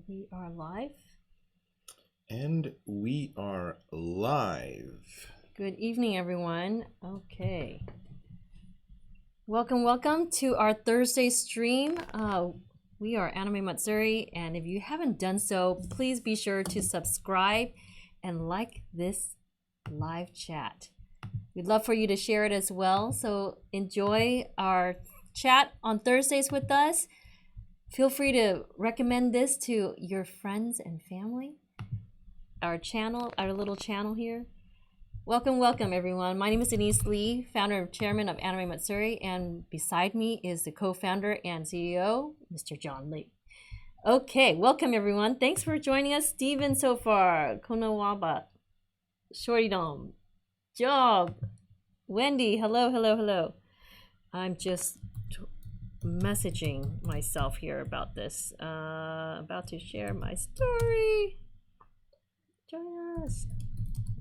We are live. And we are live. Good evening, everyone. Okay. Welcome to our Thursday stream. We are Anime Matsuri, and if you haven't done so, please be sure to subscribe and like this live chat. We'd love for you to share it as well. So enjoy our chat on Thursdays with us. Feel free to recommend this to your friends and family. Our channel, our little channel here. Welcome everyone. My name is Denise Lee, founder and chairman of Anime Matsuri, and beside me is the co-founder and CEO, Mr. John Lee. Okay, welcome everyone. Thanks for joining us. Steven so far, Konawaba, Shorty Dom, Job, Wendy, hello. I'm just messaging myself here about this. About to share my story. Join us.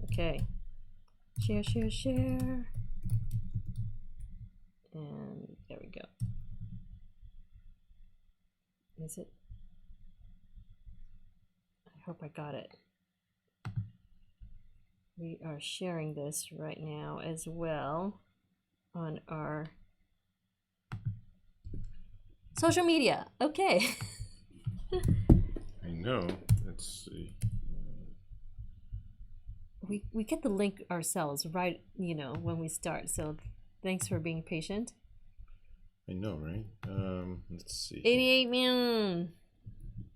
Okay. Share. And there we go. Is it? I hope I got it. We are sharing this right now as well on our social media. Okay. I know. Let's see. We get the link ourselves right, when we start. So thanks for being patient. I know, right? Let's see. 88 man.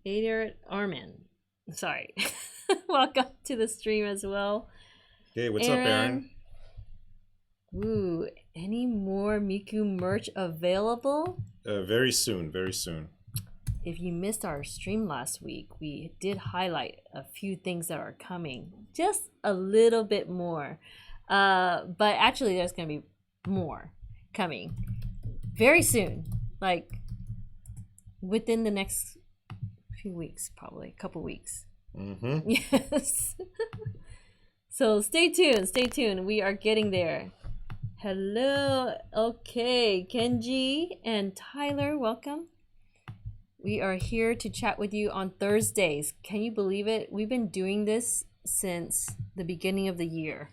88 Armin. Sorry. Welcome to the stream as well. Hey, what's up, Aaron? Ooh, any more Miku merch available? Very soon. If you missed our stream last week, we did highlight a few things that are coming. Just a little bit more. But actually, there's going to be more coming very soon. Like within the next few weeks, probably a couple weeks. Mm-hmm. Yes. So stay tuned. We are getting there. Hello. Okay, Kenji and Tyler, welcome. We are here to chat with you on Thursdays. Can you believe it? We've been doing this since the beginning of the year.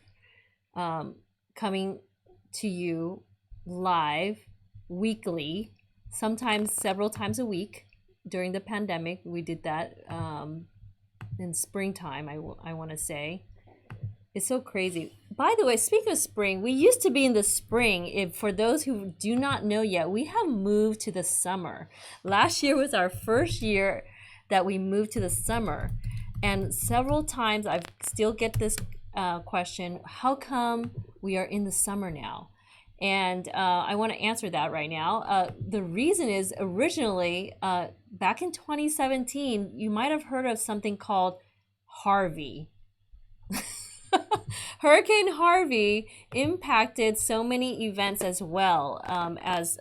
Coming to you live weekly, sometimes several times a week. During the pandemic, we did that in springtime, I want to say. It's so crazy. By the way, speaking of spring, we used to be in the spring. For those who do not know yet, we have moved to the summer. Last year was our first year that we moved to the summer. And several times I still get this question, how come we are in the summer now? And I want to answer that right now. The reason is originally, back in 2017, you might have heard of something called Harvey. Hurricane Harvey impacted so many events as well, as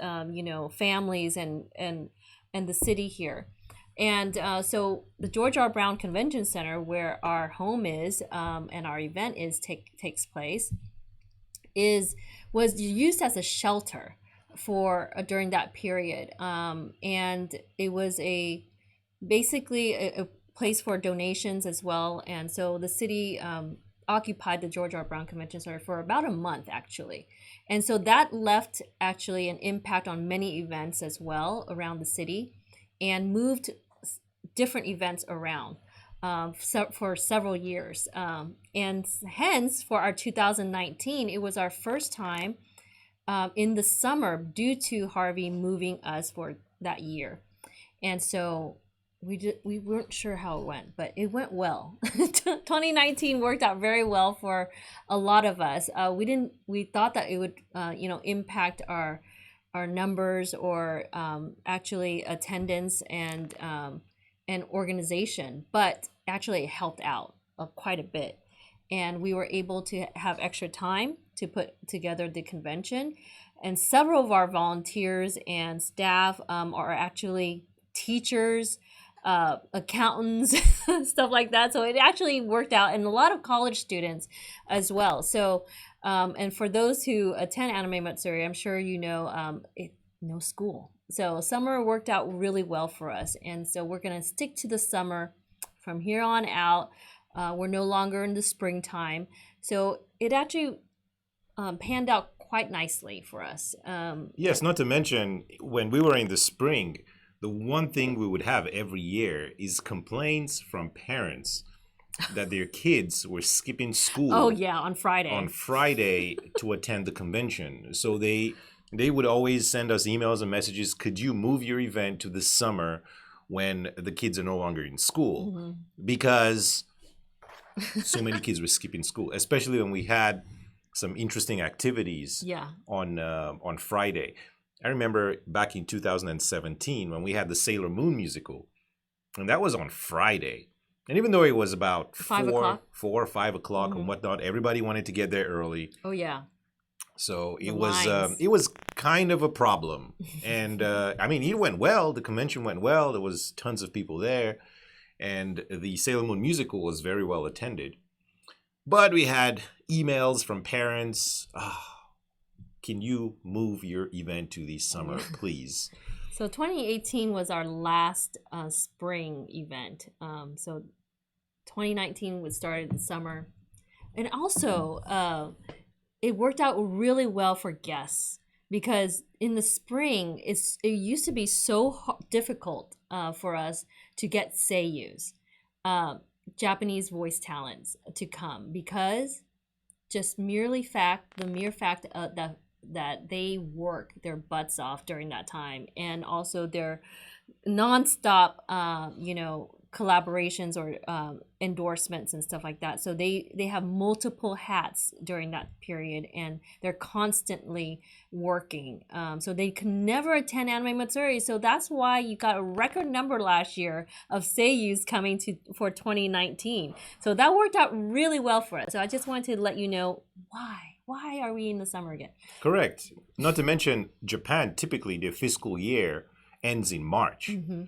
families and the city here. And so the George R. Brown Convention Center, where our home is and our event takes place, was used as a shelter for during that period, and it was basically a place for donations as well. And so the city occupied the George R. Brown Convention Center for about a month, actually. And so that left actually an impact on many events as well around the city, and moved different events around for several years. And hence, for our 2019, it was our first time in the summer due to Harvey moving us for that year. And so we weren't sure how it went, but it went well. 2019 worked out very well for a lot of us. We thought that it would impact our numbers or actually attendance and organization, but actually it helped out quite a bit. And we were able to have extra time to put together the convention. And several of our volunteers and staff are actually teachers, accountants, stuff like that. So it actually worked out, and a lot of college students as well. So, and for those who attend Anime Matsuri, I'm sure you know, no school So summer worked out really well for us, and so we're gonna stick to the summer from here on out. We're no longer in the springtime, so it actually panned out quite nicely for us. Yes, not to mention when we were in the spring, the one thing we would have every year is complaints from parents that their kids were skipping school. Oh yeah, on Friday. On Friday to attend the convention. So they would always send us emails and messages. Could you move your event to the summer when the kids are no longer in school? Mm-hmm. Because so many kids were skipping school, especially when we had some interesting activities on Friday. I remember back in 2017 when we had the Sailor Moon musical, and that was on Friday. And even though it was about 4 or 5 o'clock and whatnot, everybody wanted to get there early. Oh yeah. So it was kind of a problem. And I mean, it went well. The convention went well. There was tons of people there, and the Sailor Moon musical was very well attended. But we had emails from parents. Can you move your event to the summer, please? So 2018 was our last spring event. So 2019 was started in summer, and also it worked out really well for guests because in the spring it used to be so difficult for us to get seiyus, Japanese voice talents, to come because just the mere fact that they work their butts off during that time, and also their nonstop collaborations or endorsements and stuff like that. So they have multiple hats during that period, and they're constantly working. So they can never attend Anime Matsuri. So that's why you got a record number last year of seiyus coming for 2019. So that worked out really well for us. So I just wanted to let you know why. Why are we in the summer again? Correct. Not to mention Japan, typically their fiscal year ends in March. Mm-hmm.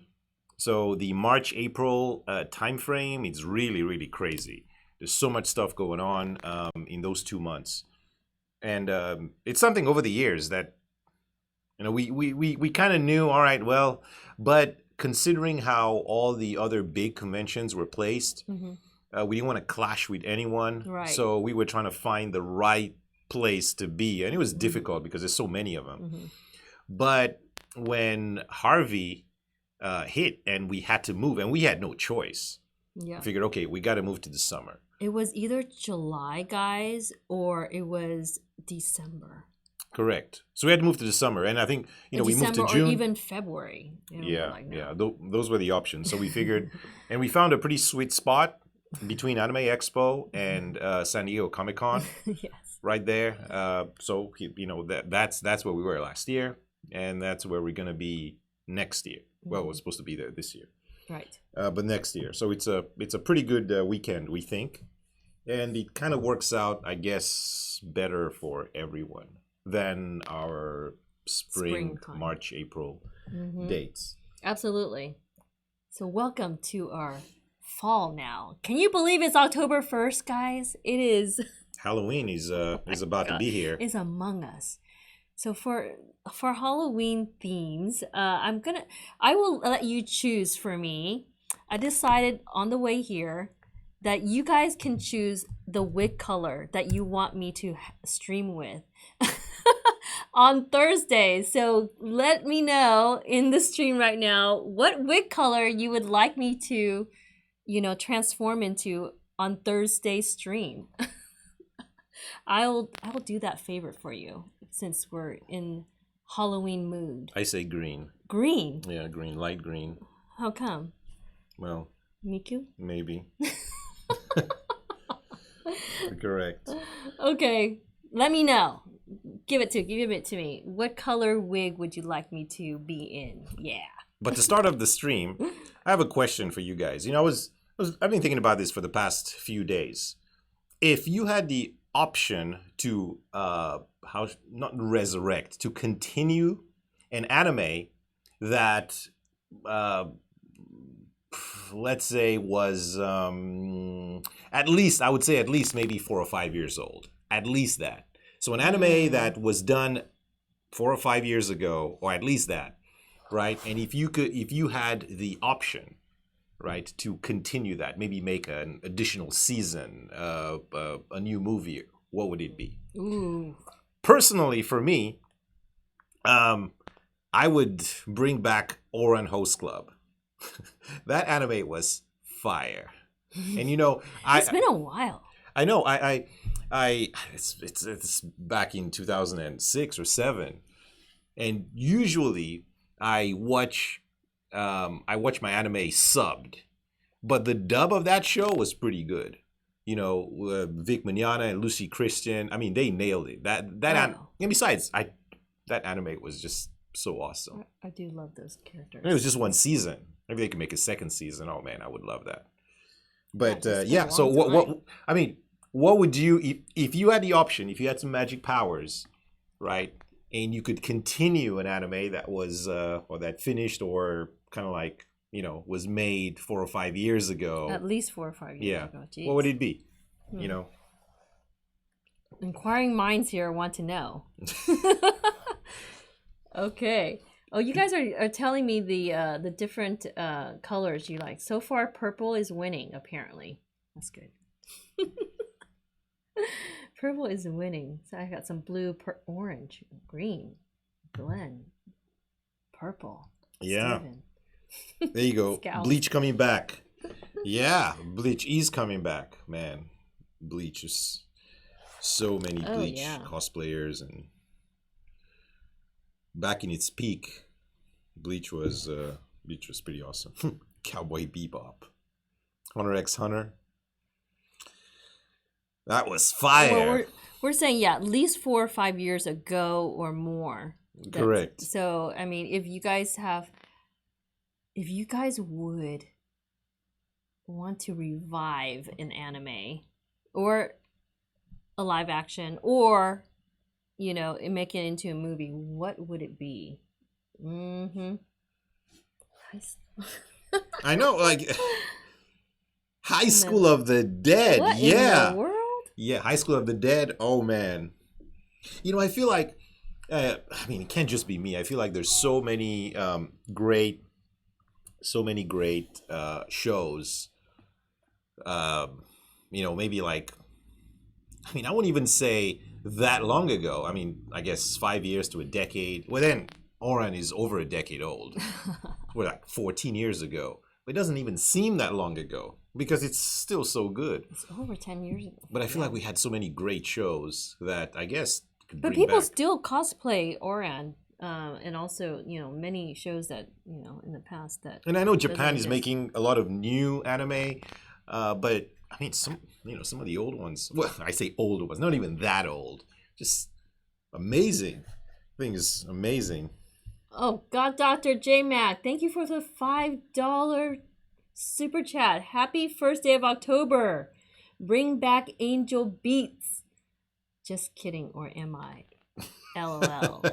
So the March-April time frame is really, really crazy. There's so much stuff going on in those 2 months. And it's something over the years that, we kind of knew, all right, well, but considering how all the other big conventions were placed, we didn't want to clash with anyone. Right. So we were trying to find the right place to be. And it was difficult because there's so many of them. But when Harvey hit and we had to move, and we had no choice. Yeah. We figured, okay, we got to move to the summer. It was either July, guys, or it was December. Correct. So we had to move to the summer, and I think we moved to June or even February. Those were the options. So we figured, and we found a pretty sweet spot between Anime Expo and San Diego Comic Con. Yes. Right there. So that's where we were last year, and that's where we're gonna be next year. Well, we're supposed to be there this year, right? But next year. So it's a pretty good weekend, we think, and it kind of works out, I guess, better for everyone than our spring March, April dates. Absolutely. So welcome to our fall now. Can you believe it's October 1st, guys? It is. Halloween is about to be here. It's among us. So for Halloween themes, I will let you choose for me. I decided on the way here that you guys can choose the wig color that you want me to stream with on Thursday. So let me know in the stream right now what wig color you would like me to, transform into on Thursday stream. I'll do that favor for you since we're in Halloween mood. I say green. Green? Yeah, green, light green. How come? Well, Miku? Maybe. Correct. Okay, let me know. Give it to me. What color wig would you like me to be in? Yeah. But to start off the stream, I have a question for you guys. I've been thinking about this for the past few days. If you had the option to not resurrect, to continue an anime that let's say was at least maybe 4 or 5 years old, at least that. So an anime that was done 4 or 5 years ago, or at least that, right? And if you had the option, right, to continue that, maybe make an additional season, a new movie, what would it be? Ooh. Personally, for me, I would bring back Oran Host Club. That anime was fire. And It's been a while. I know it's back in 2006 or 7, and usually I watch my anime subbed, but the dub of that show was pretty good. Vic Mignogna and Lucy Christian. I mean, they nailed it. And besides, that anime was just so awesome. I do love those characters. And it was just one season. Maybe they could make a second season. Oh man, I would love that. But Yeah, so what? I mean, what would you if you had the option? If you had some magic powers, right? And you could continue an anime that was or that finished or kind of like was made 4 or 5 years ago. At least 4 or 5 years ago. Jeez. What would it be? Inquiring minds here want to know. Okay. Oh, you guys are telling me the different colors you like. So far, purple is winning. Apparently, that's good. Purple is winning. So I got some blue, orange, green, Glenn, purple. Yeah. Steven. There you go. Scout. Bleach coming back. Yeah, Bleach is coming back, man. Bleach is so many Bleach cosplayers, and back in its peak, Bleach was pretty awesome. Cowboy Bebop, Hunter x Hunter. That was fire. Well, we're saying at least 4 or 5 years ago or more. Correct. So I mean, if you guys would want to revive an anime or a live action or make it into a movie, what would it be? I know, like High School of the Dead. What in the world? Yeah, High School of the Dead. Oh man, I feel like I mean, it can't just be me. I feel like there's so many great shows. Maybe like, I mean, I wouldn't even say that long ago. I mean, I guess 5 years to a decade. Well, then Oran is over a decade old. We're like 14 years ago. But it doesn't even seem that long ago because it's still so good. It's over 10 years ago. But I feel like we had so many great shows that I guess could bring But people back. still cosplay Oran. And also, many shows that, in the past that... And I know Japan is making a lot of new anime, but I mean, some of the old ones, well, I say old ones, not even that old, just amazing. Things amazing. Oh, God, Dr. J Mac, thank you for the $5 super chat. Happy first day of October. Bring back Angel Beats. Just kidding, or am I? LOL.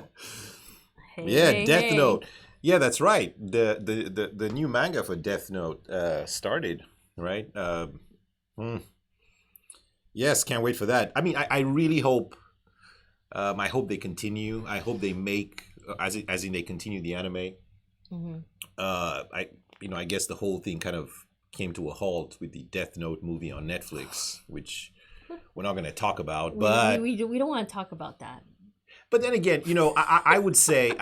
Hey, Death Note. Yeah, that's right. The new manga for Death Note started, right? Yes, can't wait for that. I mean, I really hope. I hope they continue. I hope they make as in they continue the anime. Mm-hmm. I guess the whole thing kind of came to a halt with the Death Note movie on Netflix, which we're not going to talk about. But we don't want to talk about that. But then again, I would say,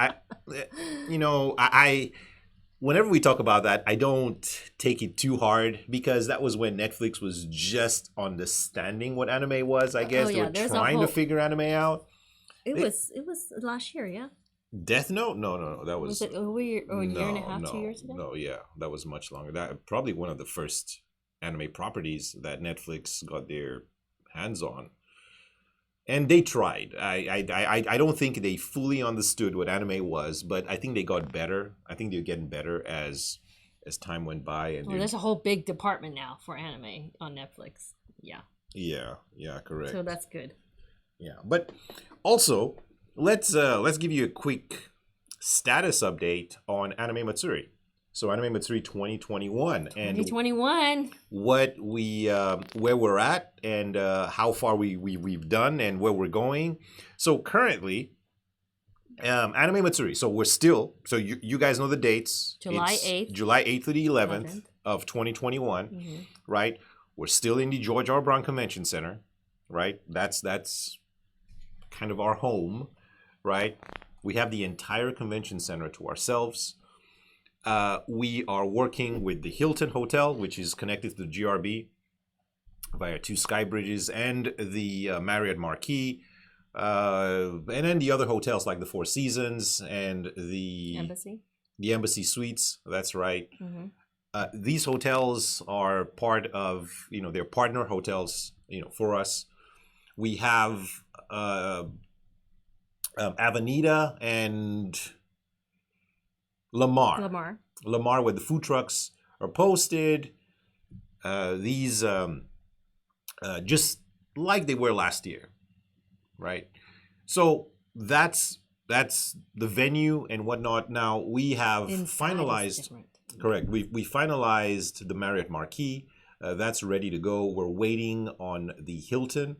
whenever we talk about that, I don't take it too hard because that was when Netflix was just understanding what anime was. I guess they were trying to figure anime out. It was last year, yeah. Death Note? No, that was it a year and a half, 2 years ago? No, yeah, that was much longer. That probably one of the first anime properties that Netflix got their hands on. And they tried. I don't think they fully understood what anime was, but I think they got better. I think they're getting better as time went by. And there's a whole big department now for anime on Netflix. Yeah. Yeah, correct. So that's good. Yeah, but also let's give you a quick status update on Anime Matsuri. So Anime Matsuri 2021 and 2021. What we where we're at and how far we've done and where we're going. So currently, Anime Matsuri. So we're still, so you guys know the dates. July It's 8th. July 8th to the 11th 11th. of 2021, Mm-hmm. right? We're still in the George R. Brown Convention Center, right? That's kind of our home, right? We have the entire convention center to ourselves. We are working with the Hilton Hotel, which is connected to the GRB via 2 sky bridges, and the Marriott Marquis, and then the other hotels like the Four Seasons and the Embassy Suites. That's right. Mm-hmm. These hotels are part of, they're partner hotels, for us. We have Avenida and Lamar, where the food trucks are posted. These just like they were last year, right? So that's the venue and whatnot. Now we have finalized. Correct. We finalized the Marriott Marquis. That's ready to go. We're waiting on the Hilton.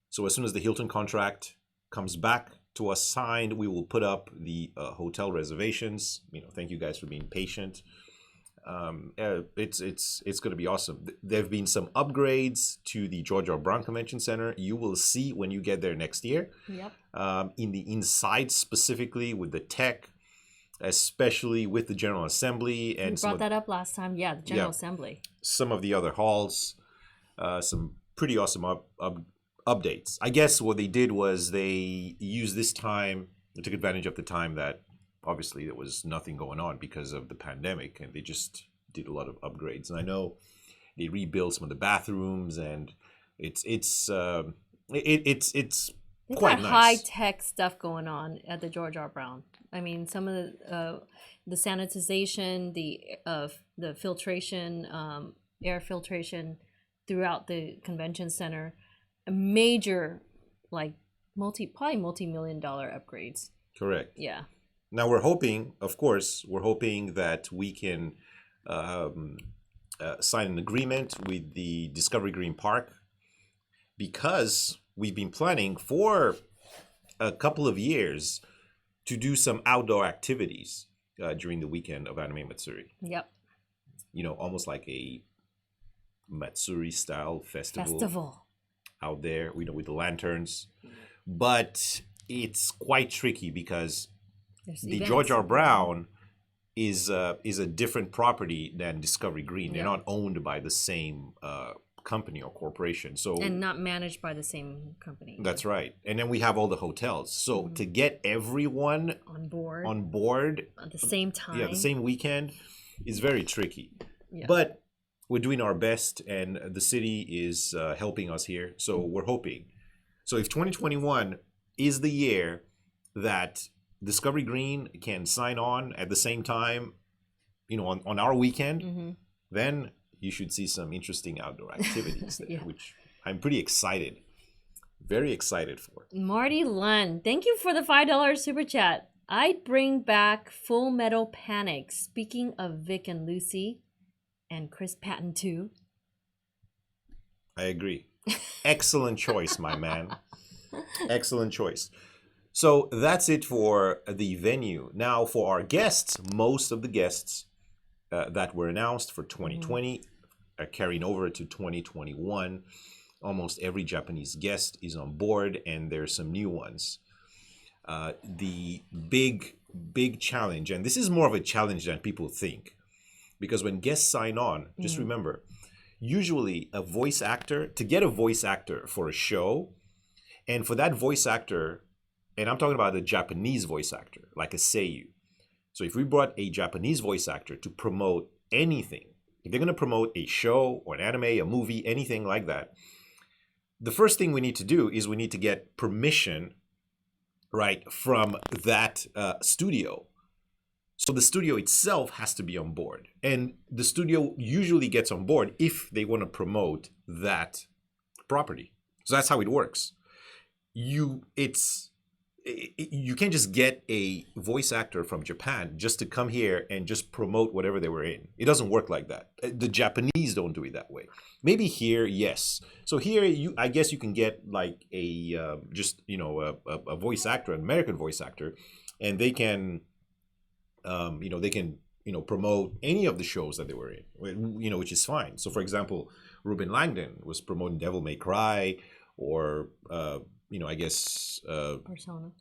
So as soon as the Hilton contract comes back to us signed, we will put up the hotel reservations. Thank you guys for being patient. It's going to be awesome. There have been some upgrades to the George R. Brown Convention Center. You will see when you get there next year. Yep. In the inside specifically with the tech, especially with the General Assembly. And we brought that up last time. Yeah, the General Assembly. Some of the other halls, some pretty awesome updates. I guess what they did was they used this time, they took advantage of the time that obviously there was nothing going on because of the pandemic, and they just did a lot of upgrades. And I know they rebuilt some of the bathrooms, and it's They've quite got nice. High tech stuff going on at the George R. Brown. I mean, some of the sanitization, the filtration, air filtration throughout the convention center, a major, like probably multi-million-dollar upgrades. Correct. Yeah. Now we're hoping that we can sign an agreement with the Discovery Green Park, because we've been planning for a couple of years to do some outdoor activities during the weekend of Anime Matsuri. Yep. Almost like a Matsuri style festival out there, with the lanterns. But it's quite tricky because the George R. Brown is a different property than Discovery Green. They're not owned by the same company or corporation, and not managed by the same company. That's right. And then we have all the hotels. So to get everyone on board at the same time, the same weekend, is very tricky. Yeah. But we're doing our best, and the city is helping us here. So we're hoping. So if 2021 is the year that Discovery Green can sign on at the same time, on our weekend, then you should see some interesting outdoor activities there, which I'm pretty excited, very excited for. Marty Lund, thank you for the $5 super chat. I'd bring back Full Metal Panic. Speaking of Vic and Lucy, and Chris Patton too. I agree. Excellent choice, my man. Excellent choice. So that's it for the venue. Now for our guests, most of the guests that were announced for 2020 are carrying over to 2021. Almost every Japanese guest is on board, and there's some new ones. The big challenge, and this is more of a challenge than people think, because when guests sign on, just remember, usually to get a voice actor for a show, and for that voice actor, and I'm talking about a Japanese voice actor, like a seiyuu. So if we brought a Japanese voice actor to promote anything, if they're going to promote a show or an anime, a movie, anything like that, the first thing we need to do is we need to get permission, right, from that studio. So the studio itself has to be on board. And the studio usually gets on board if they want to promote that property. So that's how it works. you can't just get a voice actor from Japan just to come here and just promote whatever they were in. It doesn't work like that. The Japanese don't do it that way. Maybe here, yes. So here, I guess you can get like a just a voice actor, an American voice actor, and they can promote any of the shows that they were in, which is fine. So for example, Ruben Langdon was promoting Devil May Cry, or I guess Persona.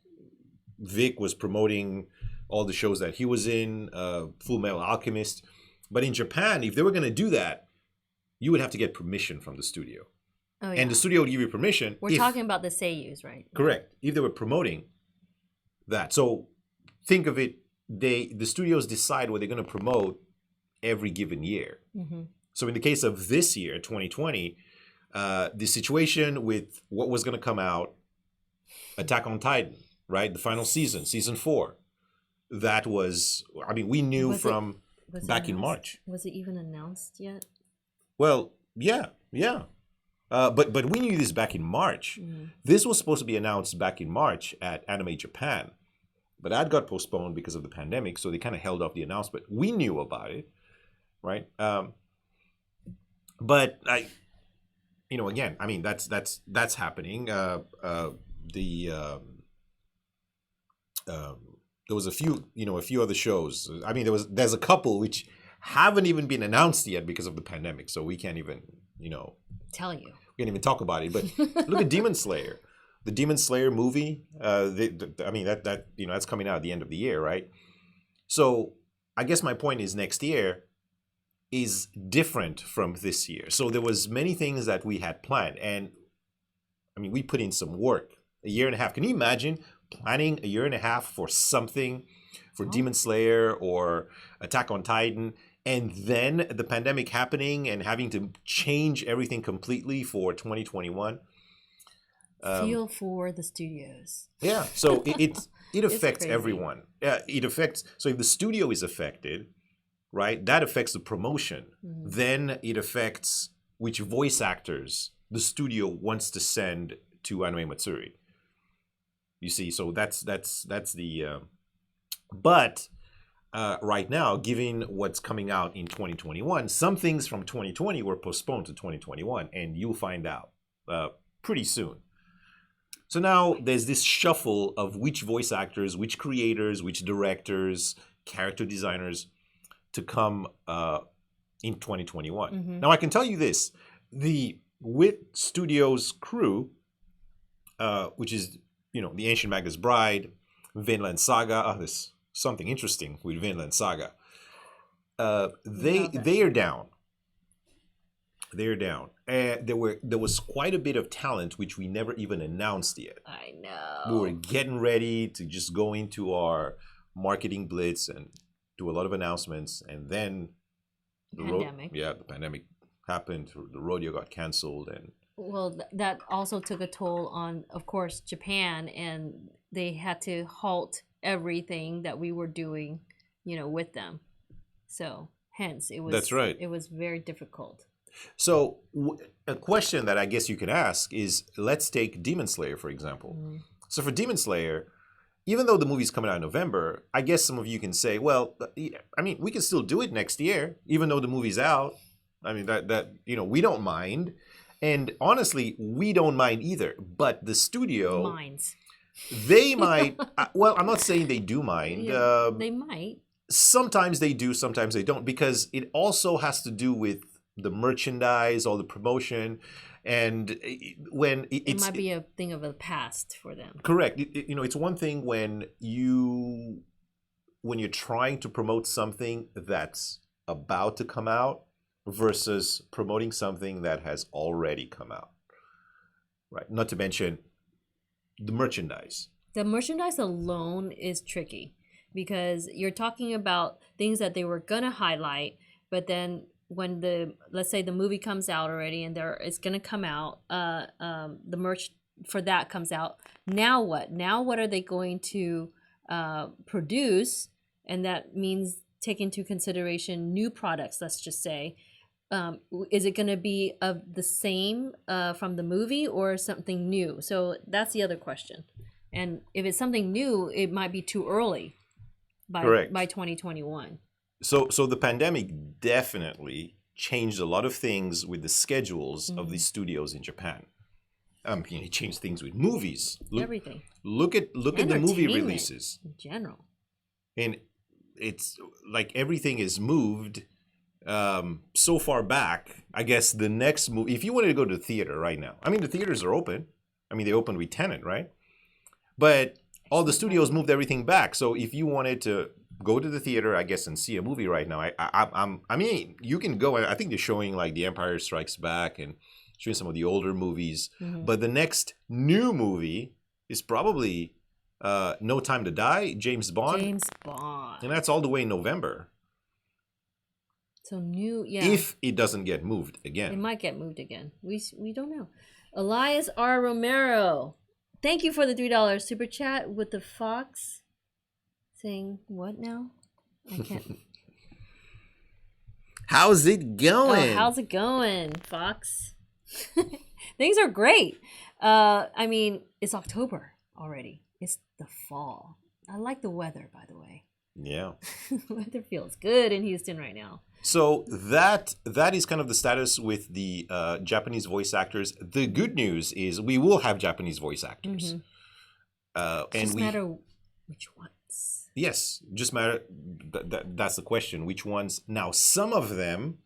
Vic was promoting all the shows that he was in, Full Metal Alchemist. But in Japan, if they were going to do that, you would have to get permission from the studio. Oh, yeah. And the studio would give you permission. We're talking about the seiyus, right? Correct. If they were promoting that. So think of it, the studios decide what they're going to promote every given year. Mm-hmm. So in the case of this year, 2020, the situation with what was going to come out, Attack on Titan, right? The final season, season 4. That was, we knew from back in March. Was it even announced yet? Well, yeah. But we knew this back in March. Mm-hmm. This was supposed to be announced back in March at Anime Japan. But that got postponed because of the pandemic, so they kind of held off the announcement. We knew about it, right? But again, that's happening. There was a few other shows. There's a couple which haven't even been announced yet because of the pandemic, so we can't even tell you. We can't even talk about it. But look at Demon Slayer. The Demon Slayer movie, that's coming out at the end of the year, right? So I guess my point is next year is different from this year. So there was many things that we had planned, and we put in some work. A year and a half. Can you imagine planning a year and a half for something, for Demon Slayer or Attack on Titan, and then the pandemic happening and having to change everything completely for 2021? Feel for the studios. Yeah, so it affects crazy. everyone. So if the studio is affected, right, that affects the promotion. Mm-hmm. Then it affects which voice actors the studio wants to send to Anime Matsuri. You see, so that's the. But right now, given what's coming out in 2021, some things from 2020 were postponed to 2021, and you'll find out pretty soon. So now there's this shuffle of which voice actors, which creators, which directors, character designers to come in 2021. Mm-hmm. Now I can tell you this: the WIT Studios crew, which is the Ancient Magus Bride, Vinland Saga. There's something interesting with Vinland Saga. They are down. They're down. And there was quite a bit of talent which we never even announced yet. I know. We were getting ready to just go into our marketing blitz and do a lot of announcements, and then the pandemic happened. The rodeo got canceled, and that also took a toll on, of course, Japan, and they had to halt everything that we were doing, with them. So hence it was. That's right. It was very difficult. So a question that I guess you could ask is, let's take Demon Slayer, for example. Mm-hmm. So for Demon Slayer, even though the movie's coming out in November, I guess some of you can say, well, we can still do it next year, even though the movie's out. We don't mind. And honestly, we don't mind either. But the studio minds. They might. Well, I'm not saying they do mind. Yeah, they might. Sometimes they do, sometimes they don't, because it also has to do with the merchandise, all the promotion, and when it might be a thing of the past for them. Correct. It's one thing when you're trying to promote something that's about to come out versus promoting something that has already come out, right? Not to mention the merchandise. The merchandise alone is tricky because you're talking about things that they were gonna highlight, but then when let's say the movie comes out already and it's gonna come out, the merch for that comes out. Now what? Now what are they going to produce? And that means take into consideration new products. Let's just say, is it going to be of the same from the movie or something new? So that's the other question. And if it's something new, it might be too early Correct. by 2021. So the pandemic definitely changed a lot of things with the schedules of these studios in Japan. It changed things with movies. Everything. Look at the movie Entertainment releases. in general. And it's like everything is moved so far back. I guess the next movie, if you wanted to go to the theater right now, I mean, the theaters are open. I mean, they opened with Tenet, right? But all the studios moved everything back. So if you wanted to go to the theater, I guess, and see a movie right now, I mean, you can go. I think they're showing like The Empire Strikes Back and showing some of the older movies. But the next new movie is probably No Time to Die, James Bond. James Bond. And that's all the way in November. So new, yeah. If it doesn't get moved again. It might get moved again. We don't know. Elias R. Romero. Thank you for the $3 super chat with the fox saying what now? I can't. How's it going? Oh, how's it going, Fox? Things are great. I mean, it's October already. It's the fall. I like the weather, by the way. Yeah. Weather feels good in Houston right now. So that is kind of the status with the Japanese voice actors. The good news is we will have Japanese voice actors. Just matter which ones. Yes, just matter. That's the question. Which ones? Now, some of them,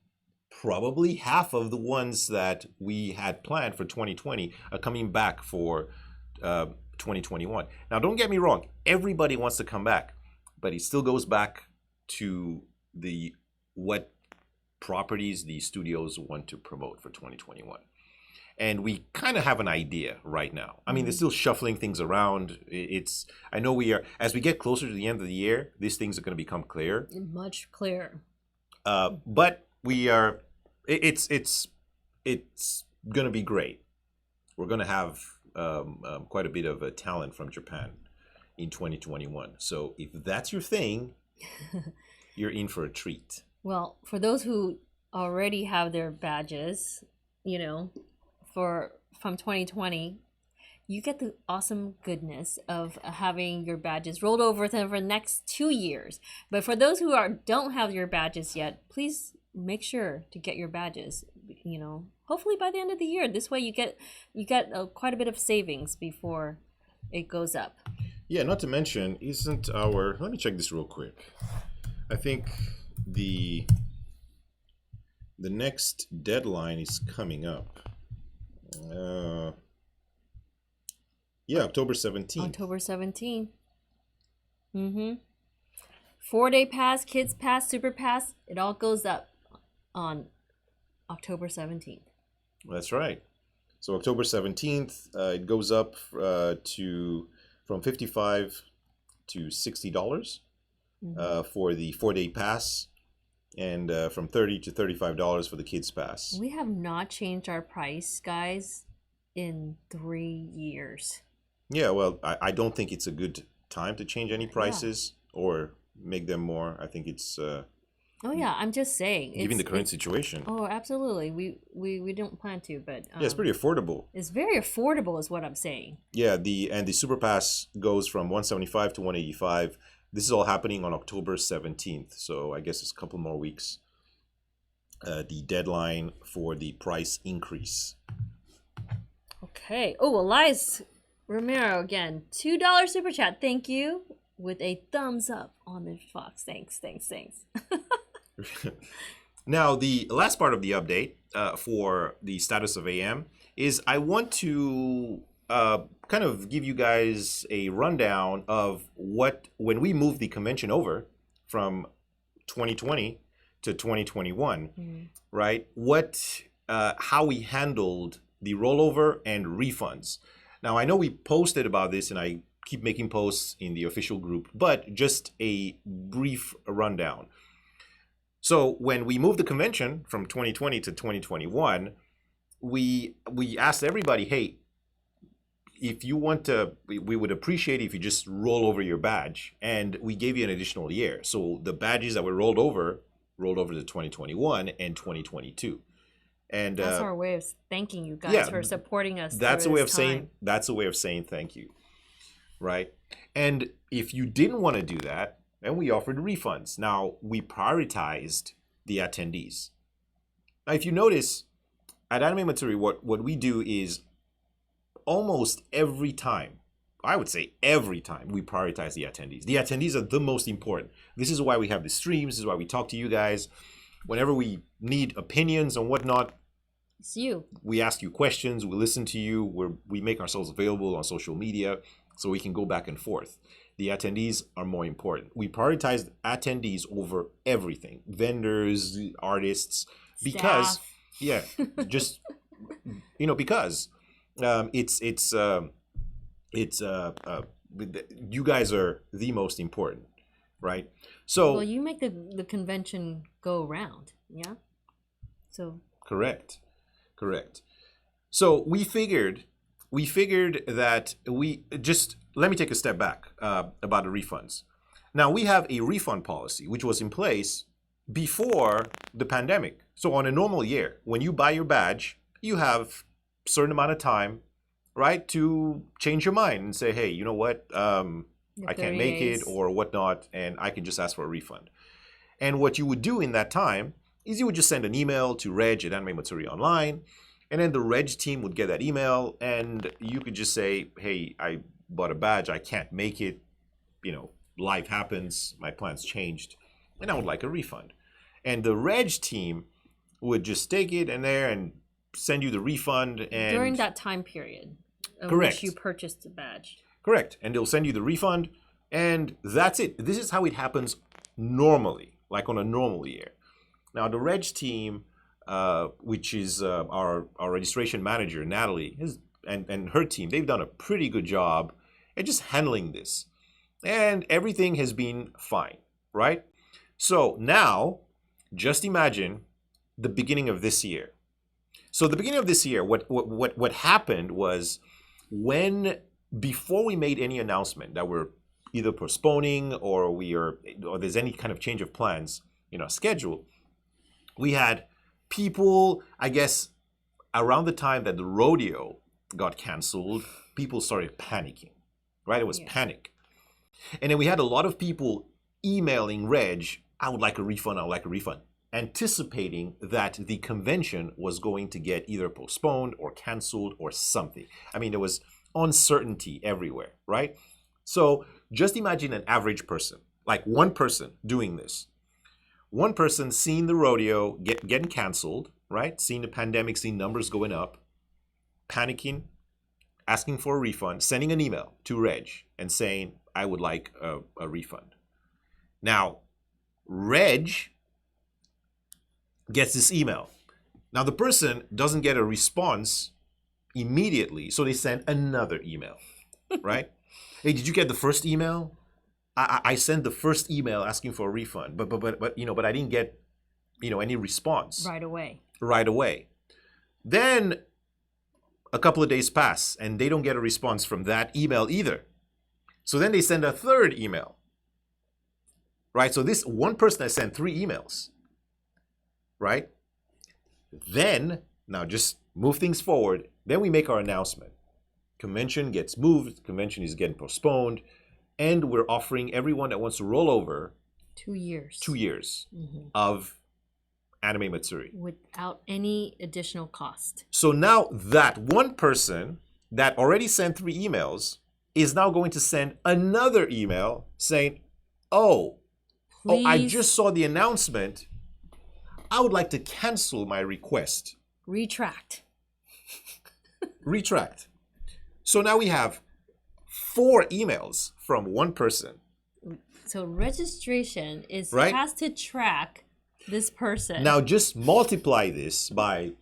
probably half of the ones that we had planned for 2020 are coming back for 2021. Now, don't get me wrong. Everybody wants to come back, but it still goes back to what properties the studios want to promote for 2021. And we kind of have an idea right now. I mean, they're still shuffling things around. I know we are, as we get closer to the end of the year, these things are going to become clear. Much clearer. But we are, it's going to be great. We're going to have quite a bit of talent from Japan in 2021. So if that's your thing, you're in for a treat. Well, for those who already have their badges, from 2020, you get the awesome goodness of having your badges rolled over for the next 2 years. But for those who don't have your badges yet, please make sure to get your badges. Hopefully by the end of the year. This way you get quite a bit of savings before it goes up. Yeah, not to mention, let me check this real quick. I think the next deadline is coming up. October 17th. October 17th. 4-day pass, kids pass, super pass, it all goes up on October 17th. That's right. So October 17th, it goes up from $55 to $60 for the 4-day pass, and from $30 to $35 for the kids pass. We have not changed our price, guys, in 3 years. Yeah, well, I don't think it's a good time to change any prices or make them more. I think it's oh yeah, I'm just saying, given the current situation. Oh, absolutely. We don't plan to, but yeah, it's pretty affordable. It's very affordable is what I'm saying. Yeah, the super pass goes from $175 to $185. This is all happening on October 17th, so I guess it's a couple more weeks. The deadline for the price increase. Okay. Oh, Elias Romero again. $2 super chat. Thank you. With a thumbs up on the Fox. Thanks. Now, the last part of the update for the status of AM is I want to kind of give you guys a rundown of when we moved the convention over from 2020 to 2021, right? How we handled the rollover and refunds. Now, I know we posted about this, and I keep making posts in the official group, but just a brief rundown. So when we moved the convention from 2020 to 2021, we asked everybody, hey, if you want to, we would appreciate if you just roll over your badge, and we gave you an additional year. So the badges that were rolled over to 2021 and 2022. And that's our way of thanking you guys for supporting us. That's a way of saying thank you. right? And if you didn't want to do that, then we offered refunds. Now, we prioritized the attendees. Now, if you notice, at Anime Matsuri, what we do is almost every time, I would say every time, we prioritize the attendees. The attendees are the most important. This is why we have the streams. This is why we talk to you guys. Whenever we need opinions and whatnot, It's you. we ask you questions, we listen to you, we make ourselves available on social media so we can go back and forth. The attendees are more important. We prioritize attendees over everything, vendors, artists, because Staff. yeah, just because you guys are the most important, right? So Well, you make the convention go around, yeah? So correct. So we figured that we just let me take a step back about the refunds. Now we have a refund policy which was in place before the pandemic. So on a normal year, when you buy your badge, you have a certain amount of time, right, to change your mind and say, hey, you know what, I can't make it or whatnot, and I can just ask for a refund. And what you would do in that time is you would just send an email to Reg at Anime Matsuri Online, and then the Reg team would get that email, and you could just say, hey, I bought a badge, I can't make it, life happens, my plans changed, and I would like a refund. And the Reg team would just take it and send you the refund. And during that time period in correct, which you purchased the badge. correct, and they'll send you the refund, and that's it. This is how it happens normally, like on a normal year. Now the Reg team, which is our registration manager Natalie, and her team, they've done a pretty good job at just handling this, and everything has been fine, right? So now, just imagine the beginning of this year. So the beginning of this year, what happened was before we made any announcement that we're either postponing or there's any kind of change of plans in our schedule, we had people, I guess, around the time that the rodeo got canceled, people started panicking, right? It was panic. And then we had a lot of people emailing Reg, I would like a refund, anticipating that the convention was going to get either postponed or canceled or something. I mean, there was uncertainty everywhere, right? So just imagine an average person, like one person doing this. One person seeing the rodeo getting canceled, right? Seeing the pandemic, seeing numbers going up, panicking, asking for a refund, sending an email to Reg and saying, I would like a refund. Now, Reg gets this email. Now, the person doesn't get a response immediately, so they send another email, right? Hey, did you get the first email? I sent the first email asking for a refund, but I didn't get, any response Right away. Then a couple of days pass and they don't get a response from that email either. So then they send a third email, right? So this one person has sent 3 emails, right? Then, now just move things forward. Then we make our announcement. Convention gets moved. Convention is getting postponed. And we're offering everyone that wants to roll over 2 years. 2 years of Anime Matsuri. Without any additional cost. So now that one person that already sent 3 emails is now going to send another email saying, I just saw the announcement. I would like to cancel my request. Retract. So now we have 4 emails from one person. So registration has to track this person. Now just multiply this by,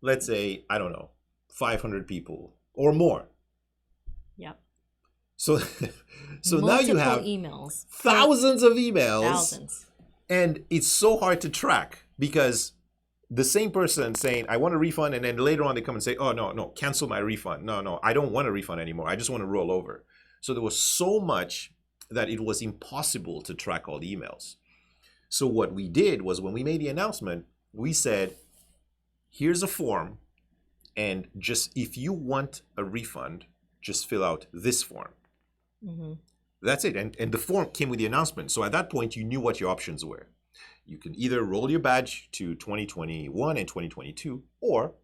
let's say, 500 people or more. Yep. So now you have emails. Thousands of emails. Thousands. And it's so hard to track because the same person saying, I want a refund, and then later on they come and say, oh, no, cancel my refund. No, I don't want a refund anymore. I just want to roll over. So there was so much that it was impossible to track all the emails. So what we did was when we made the announcement, we said, here's a form, and just if you want a refund, just fill out this form. Mm-hmm. That's it. And the form came with the announcement. So at that point, you knew what your options were. You can either roll your badge to 2021 and 2022, or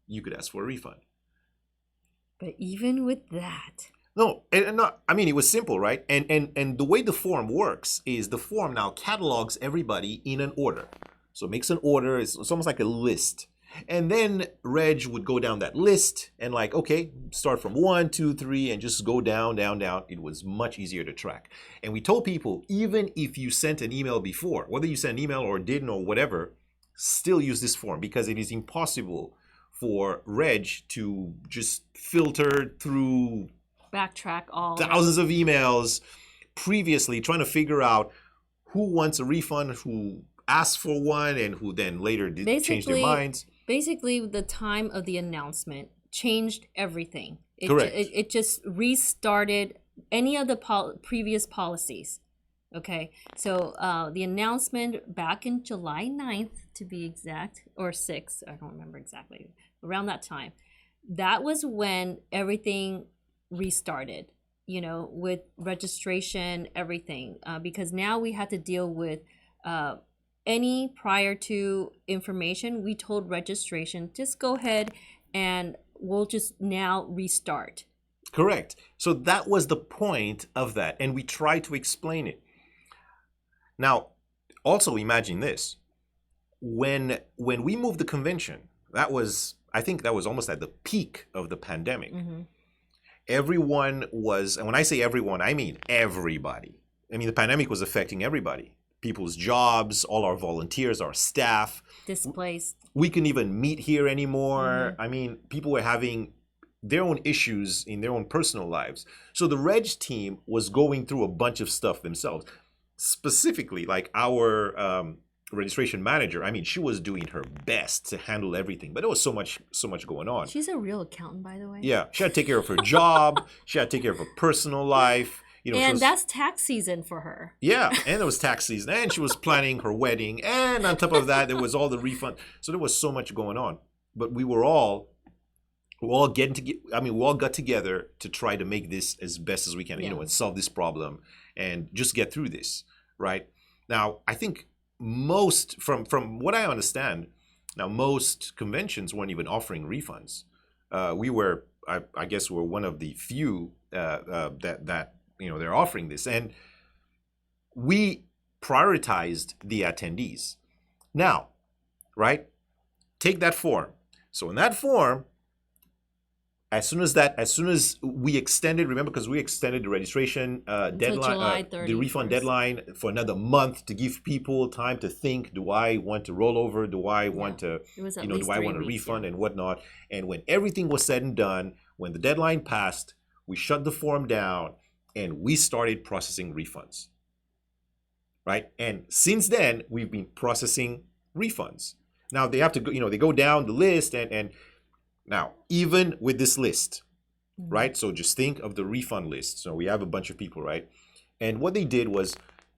you could ask for a refund. But even with that, No, and not, I mean, it was simple, right? And the way the form works is the form now catalogs everybody in an order. So it makes an order. It's almost like a list. And then Reg would go down that list and like, okay, start from 1, 2, 3, and just go down, down, down. It was much easier to track. And we told people, even if you sent an email before, whether you sent an email or didn't or whatever, still use this form because it is impossible for Reg to just filter through backtrack all thousands of emails previously trying to figure out who wants a refund, who asked for one, and who then later did change their minds. Basically, the time of the announcement changed everything. Correct. It just restarted any of the previous policies. Okay, so the announcement back in July 9th, to be exact, or 6th, I don't remember exactly, around that time, that was when everything restarted, you know, with registration, everything, because now we had to deal with any prior to information. We told registration, just go ahead and we'll just now restart. Correct. So that was the point of that, and we tried to explain it. Now, also imagine this. When we moved the convention, I think that was almost at the peak of the pandemic. Mm-hmm. Everyone was, and when I say everyone, I mean everybody. I mean, the pandemic was affecting everybody. People's jobs, all our volunteers, our staff. Displaced. We couldn't even meet here anymore. Mm-hmm. I mean, people were having their own issues in their own personal lives. So the Reg team was going through a bunch of stuff themselves. Specifically, like our registration manager, I mean, she was doing her best to handle everything, but there was so much going on. She's a real accountant, by the way. Yeah, she had to take care of her job. She had to take care of her personal life. You know, and that's tax season for her. Yeah, and it was tax season, and she was planning her wedding, and on top of that, there was all the refund. So there was so much going on. But we all getting together. I mean, we all got together to try to make this as best as we can, you know, and solve this problem and just get through this, right? Now, I think most, from what I understand, now most conventions weren't even offering refunds. We were, I guess, we're one of the few that you know they're offering this, and we prioritized the attendees. Now, right? Take that form. So in that form, as soon as we extended, remember, because we extended the registration deadline, the refund deadline for another month to give people time to think: do I want to roll over? Do I want to, you know, do I want a refund and whatnot? And when everything was said and done, when the deadline passed, we shut the form down and we started processing refunds. Right, and since then we've been processing refunds. Now they have to go, you know, they go down the list and. Now, even with this list, right? So just think of the refund list. So we have a bunch of people, right? And what they did was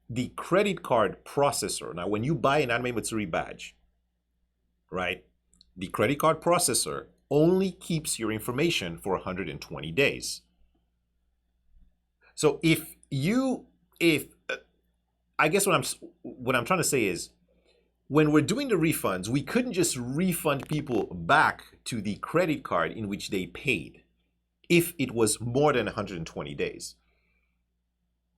the credit card processor. Now, when you buy an Anime Matsuri badge, right? The credit card processor only keeps your information for 120 days. So I guess what I'm trying to say is, when we're doing the refunds, we couldn't just refund people back to the credit card in which they paid if it was more than 120 days.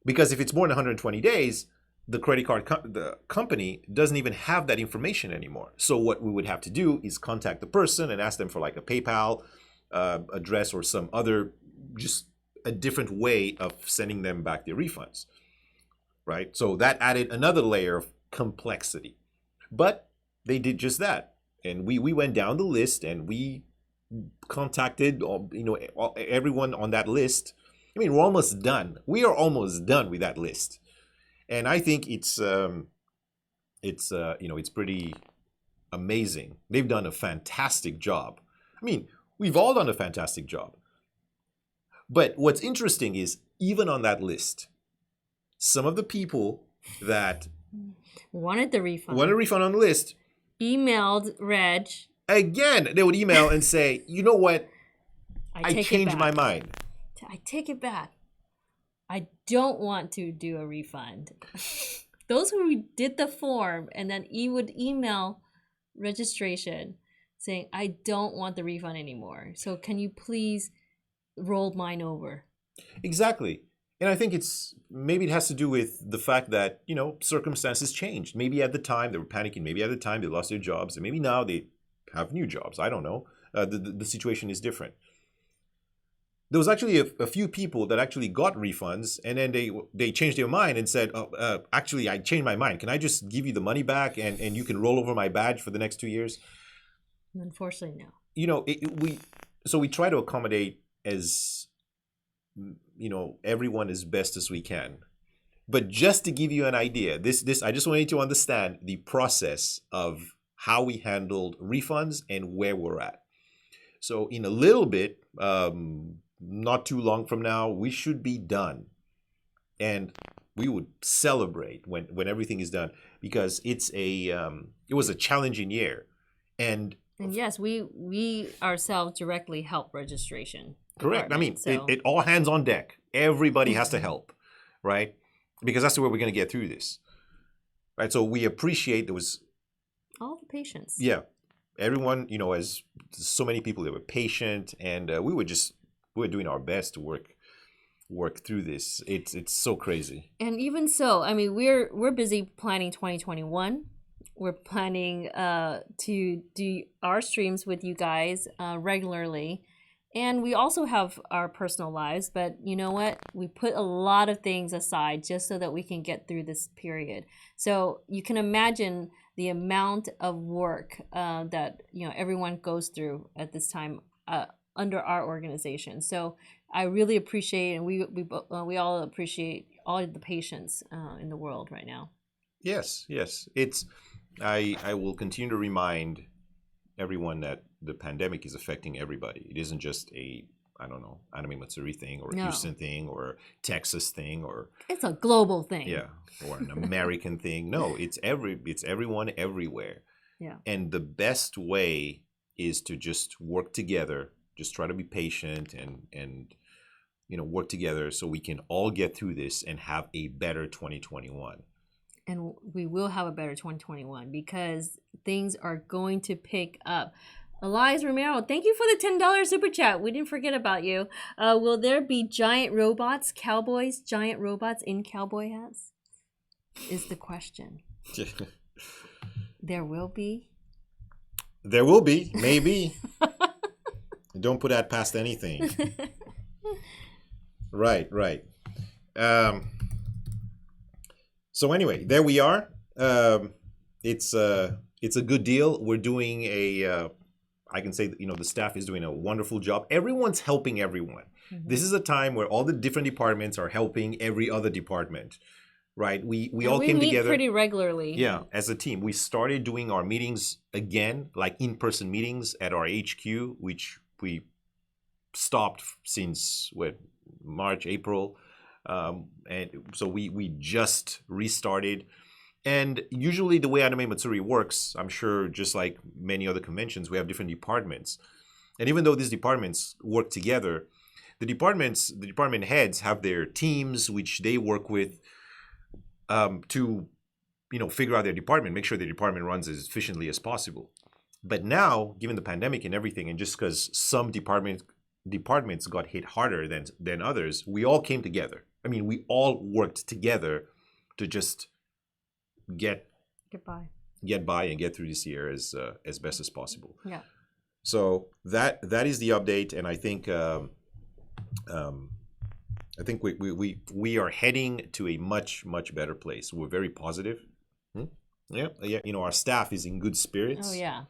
Because if it's more than 120 days, the credit card the company doesn't even have that information anymore. So what we would have to do is contact the person and ask them for like a PayPal address or some other, just a different way of sending them back their refunds, right? So that added another layer of complexity. But they did just that, and we went down the list and we contacted, you know, everyone on that list. I mean, we're almost done. We are almost done with that list, and I think it's you know, it's pretty amazing. They've done a fantastic job. I mean, we've all done a fantastic job. But what's interesting is, even on that list, some of the people that wanted the refund. Wanted a refund on the list. Emailed Reg. Again, they would email and say, you know what? I changed my mind. I take it back. I don't want to do a refund. Those who did the form and then would email registration saying, I don't want the refund anymore. So can you please roll mine over? Exactly. And I think maybe it has to do with the fact that, circumstances changed. Maybe at the time they were panicking. Maybe at the time they lost their jobs. And maybe now they have new jobs. I don't know. The situation is different. There was actually a few people that actually got refunds, and then they changed their mind and said, oh, actually, I changed my mind. Can I just give you the money back and you can roll over my badge for the next 2 years? Unfortunately, no. We try to accommodate as, everyone as best as we can. But just to give you an idea, this I just want you to understand the process of how we handled refunds and where we're at. So in a little bit, not too long from now, we should be done. And we would celebrate when everything is done, because it was a challenging year. And yes, we ourselves directly help registration. Correct. I mean, it all hands on deck. Everybody has to help, right? Because that's the way we're going to get through this, right? So we appreciate there was all the patience. Yeah, everyone, as so many people that were patient, and we were doing our best to work through this. It's so crazy. And even so, I mean, we're busy planning 2021. We're planning to do our streams with you guys regularly. And we also have our personal lives, but you know what? We put a lot of things aside just so that we can get through this period. So you can imagine the amount of work that everyone goes through at this time under our organization. So I really appreciate, and we all appreciate all of the patience in the world right now. Yes. I will continue to remind everyone that the pandemic is affecting everybody. It isn't just Anime Matsuri thing or a Houston thing or Texas thing, or it's a global thing. Yeah, or an American thing. No, it's everyone everywhere. Yeah. And the best way is to just work together. Just try to be patient and work together so we can all get through this and have a better 2021. And we will have a better 2021 because things are going to pick up. Elias Romero, thank you for the $10 super chat. We didn't forget about you. Will there be giant robots, giant robots in cowboy hats? Is the question. There will be? There will be, maybe. Don't put that past anything. Right. So anyway, there we are. It's a good deal. We're doing I can say that, the staff is doing a wonderful job. Everyone's helping everyone. Mm-hmm. This is a time where all the different departments are helping every other department, right? We all came together. We meet pretty regularly. Yeah, as a team. We started doing our meetings again, like in-person meetings at our HQ, which we stopped since March, April. And so we just restarted. And usually the way Anime Matsuri works, I'm sure just like many other conventions, we have different departments. And even though these departments work together, the department heads have their teams which they work with to figure out their department, make sure their department runs as efficiently as possible. But now, given the pandemic and everything, and just because some departments got hit harder than others, we all came together. I mean, we all worked together to just get by and get through this year as best as possible. Yeah. So that is the update, and I think we are heading to a much better place. We're very positive. Yeah. Our staff is in good spirits. Oh yeah.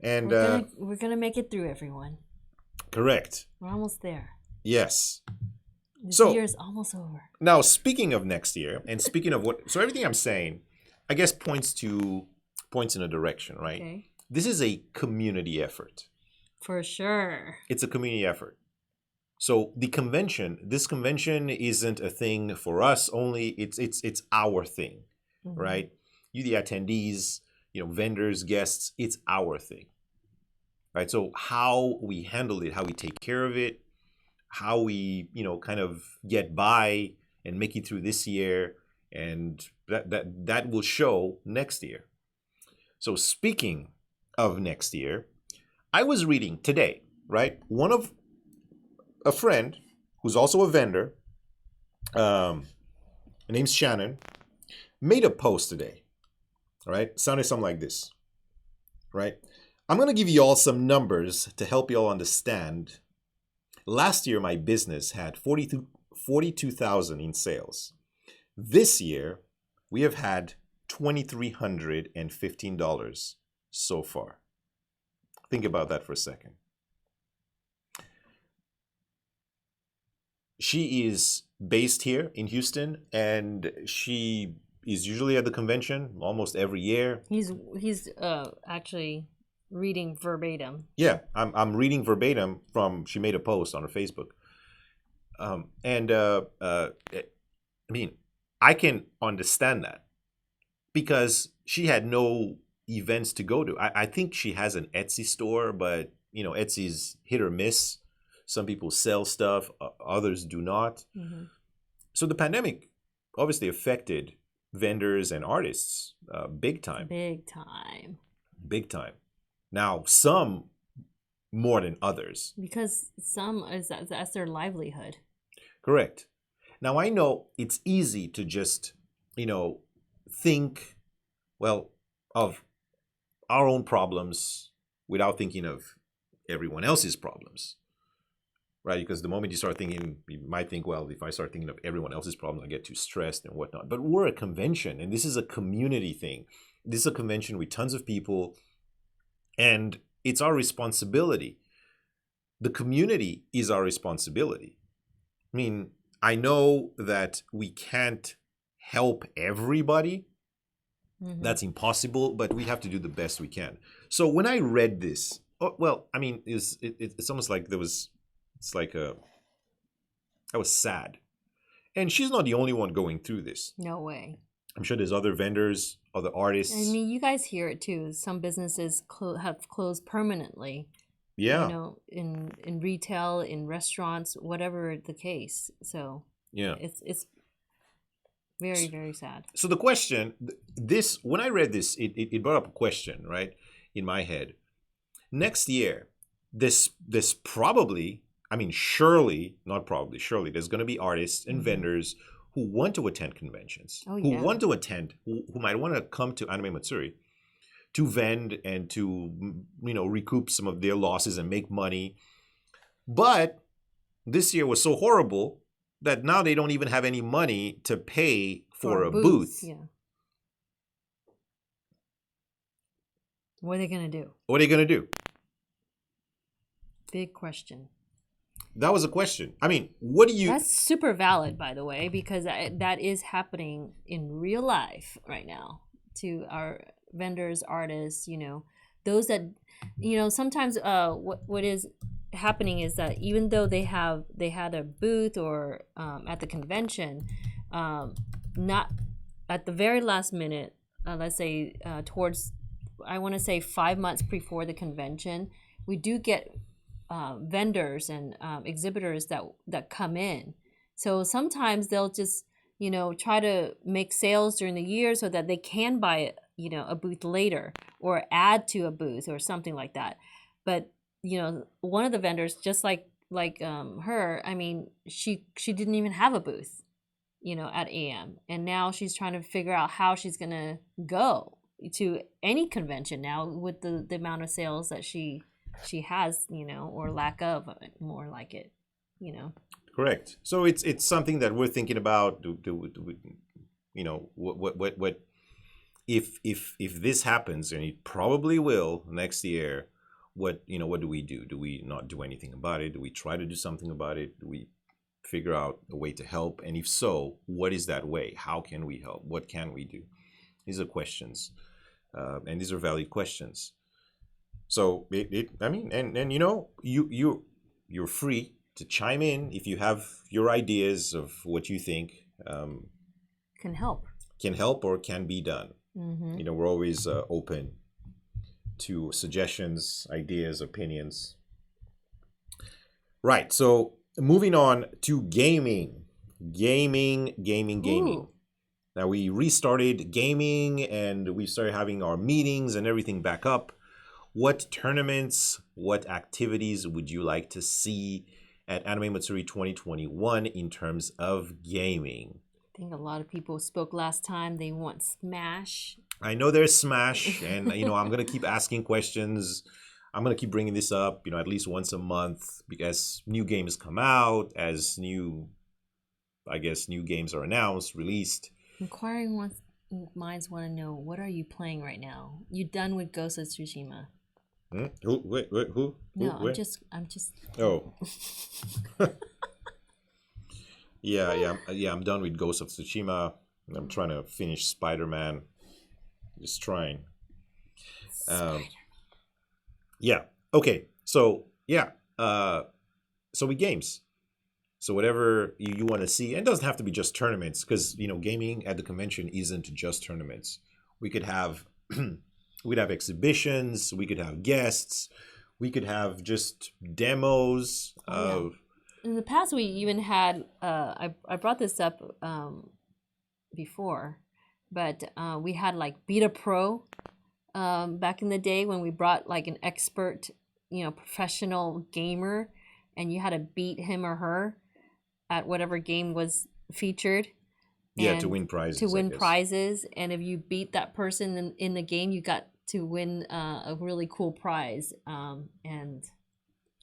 And we're gonna make it through, everyone. Correct. We're almost there. Yes. This year is almost over. Now, speaking of next year, and speaking of so everything I'm saying, I guess points in a direction, right? Okay. This is a community effort. For sure. It's a community effort. So this convention isn't a thing for us only. It's our thing, mm-hmm. right? You, the attendees, vendors, guests, it's our thing, right? So how we handle it, how we take care of it, how we, kind of get by and make it through this year, and that will show next year. So speaking of next year, I was reading today, right? One of a friend who's also a vendor, her name's Shannon, made a post today, right? Sounded something like this, right? I'm going to give you all some numbers to help you all understand. Last year, my business had 42,000 in sales. This year, we have had $2,315 so far. Think about that for a second. She is based here in Houston, and she is usually at the convention almost every year. He's actually reading verbatim. Yeah, I'm reading verbatim from, she made a post on her Facebook. I mean, I can understand that because she had no events to go to. I think she has an Etsy store, but Etsy's hit or miss. Some people sell stuff, others do not. Mm-hmm. So the pandemic obviously affected vendors and artists big time. Big time. Big time. Now, some more than others. Because some, that's their livelihood. Correct. Now, I know it's easy to just, think, well, of our own problems without thinking of everyone else's problems, right? Because the moment you start thinking, you might think, well, if I start thinking of everyone else's problems, I get too stressed and whatnot. But we're a convention, and this is a community thing. This is a convention with tons of people, and it's our responsibility. The community is our responsibility. I mean, I know that we can't help everybody. Mm-hmm. That's impossible, but we have to do the best we can. So when I read this, it's almost like I was sad. And she's not the only one going through this. No way. I'm sure there's other vendors, other artists. I mean, you guys hear it too. Some businesses have closed permanently. Yeah. In retail, in restaurants, whatever the case. So yeah, it's very, very sad. So the question, when I read this, it brought up a question, right, in my head. Next year, this probably, surely, not probably, surely, there's going to be artists and vendors who want to attend conventions, who might want to come to Anime Matsuri to vend and to, recoup some of their losses and make money. But this year was so horrible that now they don't even have any money to pay for a booth. Yeah. What are they going to do? What are they going to do? Big question. That was a question. What do you... That's super valid, by the way, because that is happening in real life right now to our vendors, artists, those that, sometimes what is happening is that even though they had a booth or at the convention, not at the very last minute, let's say towards, I want to say 5 months before the convention, we do get vendors and exhibitors that come in. So sometimes they'll just try to make sales during the year so that they can buy a booth later or add to a booth or something like that. But one of the vendors, just like her, she didn't even have a booth at AM, and now she's trying to figure out how she's gonna go to any convention now with the amount of sales that she has, or lack of, more like it, Correct. So it's something that we're thinking about. What if this happens, and it probably will next year? What do we do? Do we not do anything about it? Do we try to do something about it? Do we figure out a way to help? And if so, what is that way? How can we help? What can we do? These are questions, and these are valid questions. So you're free to chime in if you have your ideas of what you think can help or can be done. Mm-hmm. We're always open to suggestions, ideas, opinions. Right. So moving on to gaming. Gaming. Ooh. Now we restarted gaming and we started having our meetings and everything back up. What tournaments, what activities would you like to see at Anime Matsuri 2021 in terms of gaming? I think a lot of people spoke last time. They want Smash. I know there's Smash, and I'm gonna keep asking questions. I'm gonna keep bringing this up, at least once a month because new games come out, as new games are announced, released. Minds want to know, what are you playing right now? You done with Ghost of Tsushima? Who? Wait, who? No, Who? I'm just. Oh. I'm done with Ghost of Tsushima. I'm trying to finish Spider-Man. Just trying. Yeah. Okay. So yeah. So with games. So whatever you want to see, and it doesn't have to be just tournaments, because gaming at the convention isn't just tournaments. We could have we'd have exhibitions, we could have guests, we could have just demos of. In the past, we even had. I brought this up before, but we had like Beta Pro back in the day when we brought like an expert, professional gamer, and you had to beat him or her at whatever game was featured. Yeah, to win prizes. And if you beat that person in the game, you got to win a really cool prize. And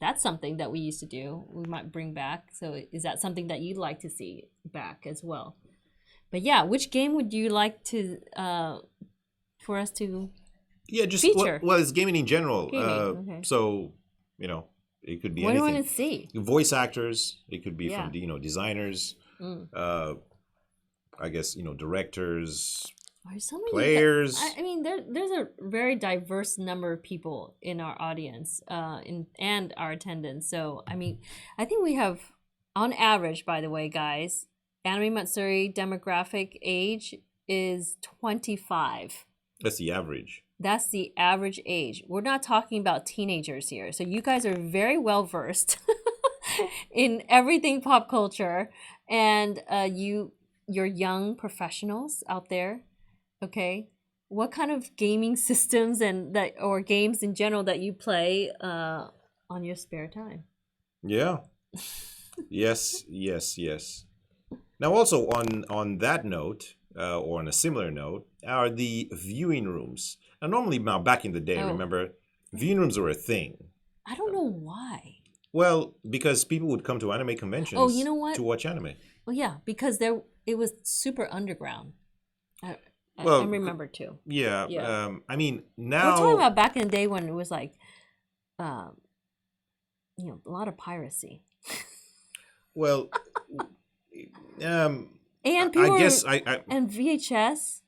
that's something that we used to do. We might bring back. So is that something that you'd like to see back as well? But yeah, which game would you like to for us to feature? Well, it's gaming in general. Okay. So it could be what anything. do you want to see? Voice actors. It could be from designers. I guess directors. Players. I mean, there's a very diverse number of people in our audience, and our attendance. So I mean, I think we have, on average, by the way, guys, Anime Matsuri demographic age is 25. That's the average. That's the average age. We're not talking about teenagers here. So you guys are very well versed in everything pop culture, and you're young professionals out there. Okay, what kind of gaming systems or games in general that you play on your spare time? Yeah. Yes. Now, also on that note, or on a similar note, are the viewing rooms. Now, back in the day, remember, viewing rooms were a thing. I don't know why. Well, because people would come to anime conventions. Oh, you know what? To watch anime. Well, yeah, because it was super underground. I remember too. Yeah. I mean, now we're talking about back in the day when it was like, a lot of piracy. Well, and people I guess and VHS.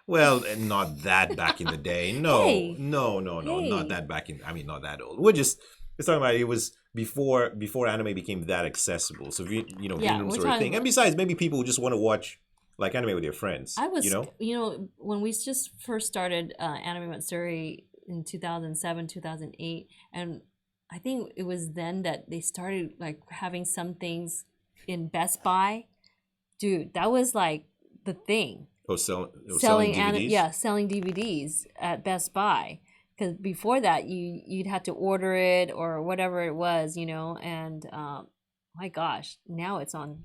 Well, not that back in the day. No, Hey. no, not that back in. I mean, not that old. It's talking about it was before anime became that accessible. So viewing rooms were a thing. And besides, maybe people just want to watch like anime with their friends. When we just first started Anime Matsuri in 2007, 2008, and I think it was then that they started like having some things in Best Buy. Dude, that was like the thing. Selling DVDs? Selling DVDs at Best Buy. Because before that, you'd have to order it or whatever it was, and my gosh, now it's on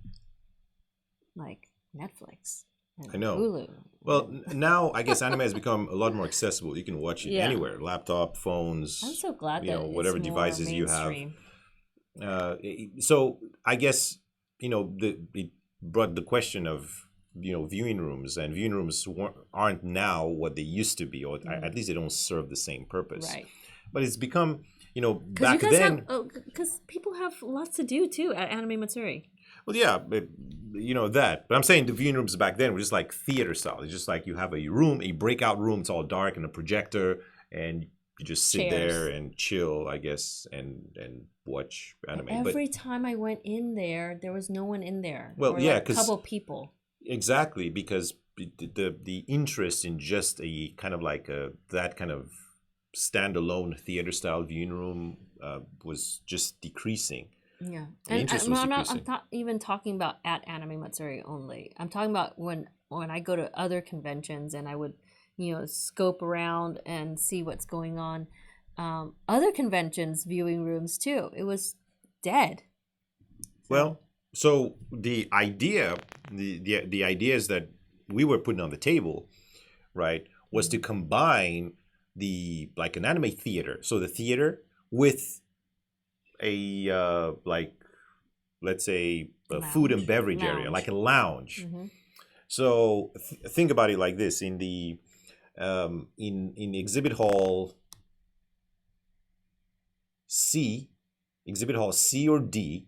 like Netflix and I know. Hulu. Well, now I guess anime has become a lot more accessible. You can watch it anywhere, laptop, phones. I'm so glad that whatever it's devices more you have. mainstream. So I guess it brought the question of viewing rooms, and viewing rooms aren't now what they used to be, or at least they don't serve the same purpose. Right. But it's become back then. Because people have lots to do too at Anime Matsuri. Well, yeah, but, that. But I'm saying the viewing rooms back then were just like theater style. It's just like you have a room, a breakout room. It's all dark and a projector, and you just sit there and chill, I guess, and watch anime. Every time I went in there was no one in there. Well, yeah, because a couple people. Exactly, because the interest in just a kind of like that kind of standalone theater style viewing room was just decreasing. Yeah, The interest I'm was not. I'm decreasing. not even talking about at Anime Matsuri only. I'm talking about when I go to other conventions and I would, scope around and see what's going on. Other conventions, viewing rooms too. It was dead. So Well, so the idea, the ideas that we were putting on the table, right, was to combine the like an anime theater, so the theater with a like let's say a food and beverage area, like a lounge. Mm-hmm. So think about it like this: in the C, exhibit hall C or D,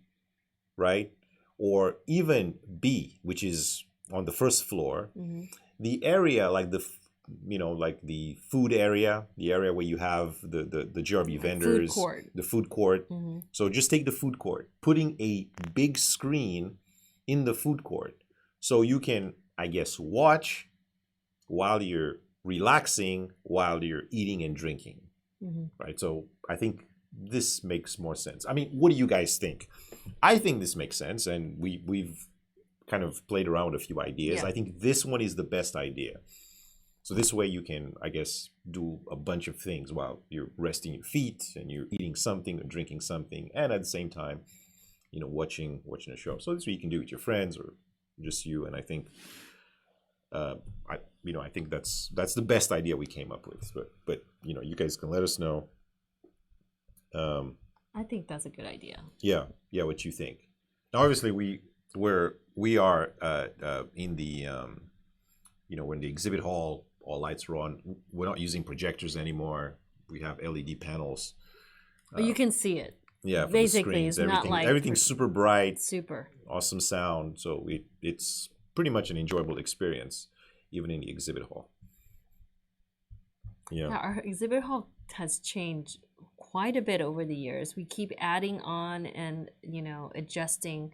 right, or even B, which is on the first floor, Mm-hmm. the area like like the food area, the area where you have the GRB vendors, food court. the food court. Mm-hmm. So just take the food court, putting a big screen in the food court, so you can, I guess, watch while you're relaxing, while you're eating and drinking, Mm-hmm. right? So I think this makes more sense. I mean, what do you guys think? I think this makes sense, and we've kind of played around with a few ideas. Yeah. I think this one is the best idea. So this way you can, I guess, do a bunch of things while you're resting your feet and you're eating something or drinking something, and at the same time, watching a show. So this way you can do it with your friends or just you. And I think, I think that's the best idea we came up with. But you guys can let us know. I think that's a good idea. Yeah, what you think. Now, obviously, we are in the when the exhibit hall, all lights are on. We're not using projectors anymore. We have LED panels. But you can see it. Yeah, from Basically, the it's screens, not like everything's super bright, super. awesome sound. So it's pretty much an enjoyable experience, even in the exhibit hall. Yeah, Yeah. our exhibit hall has changed quite a bit over the years. We keep adding on and adjusting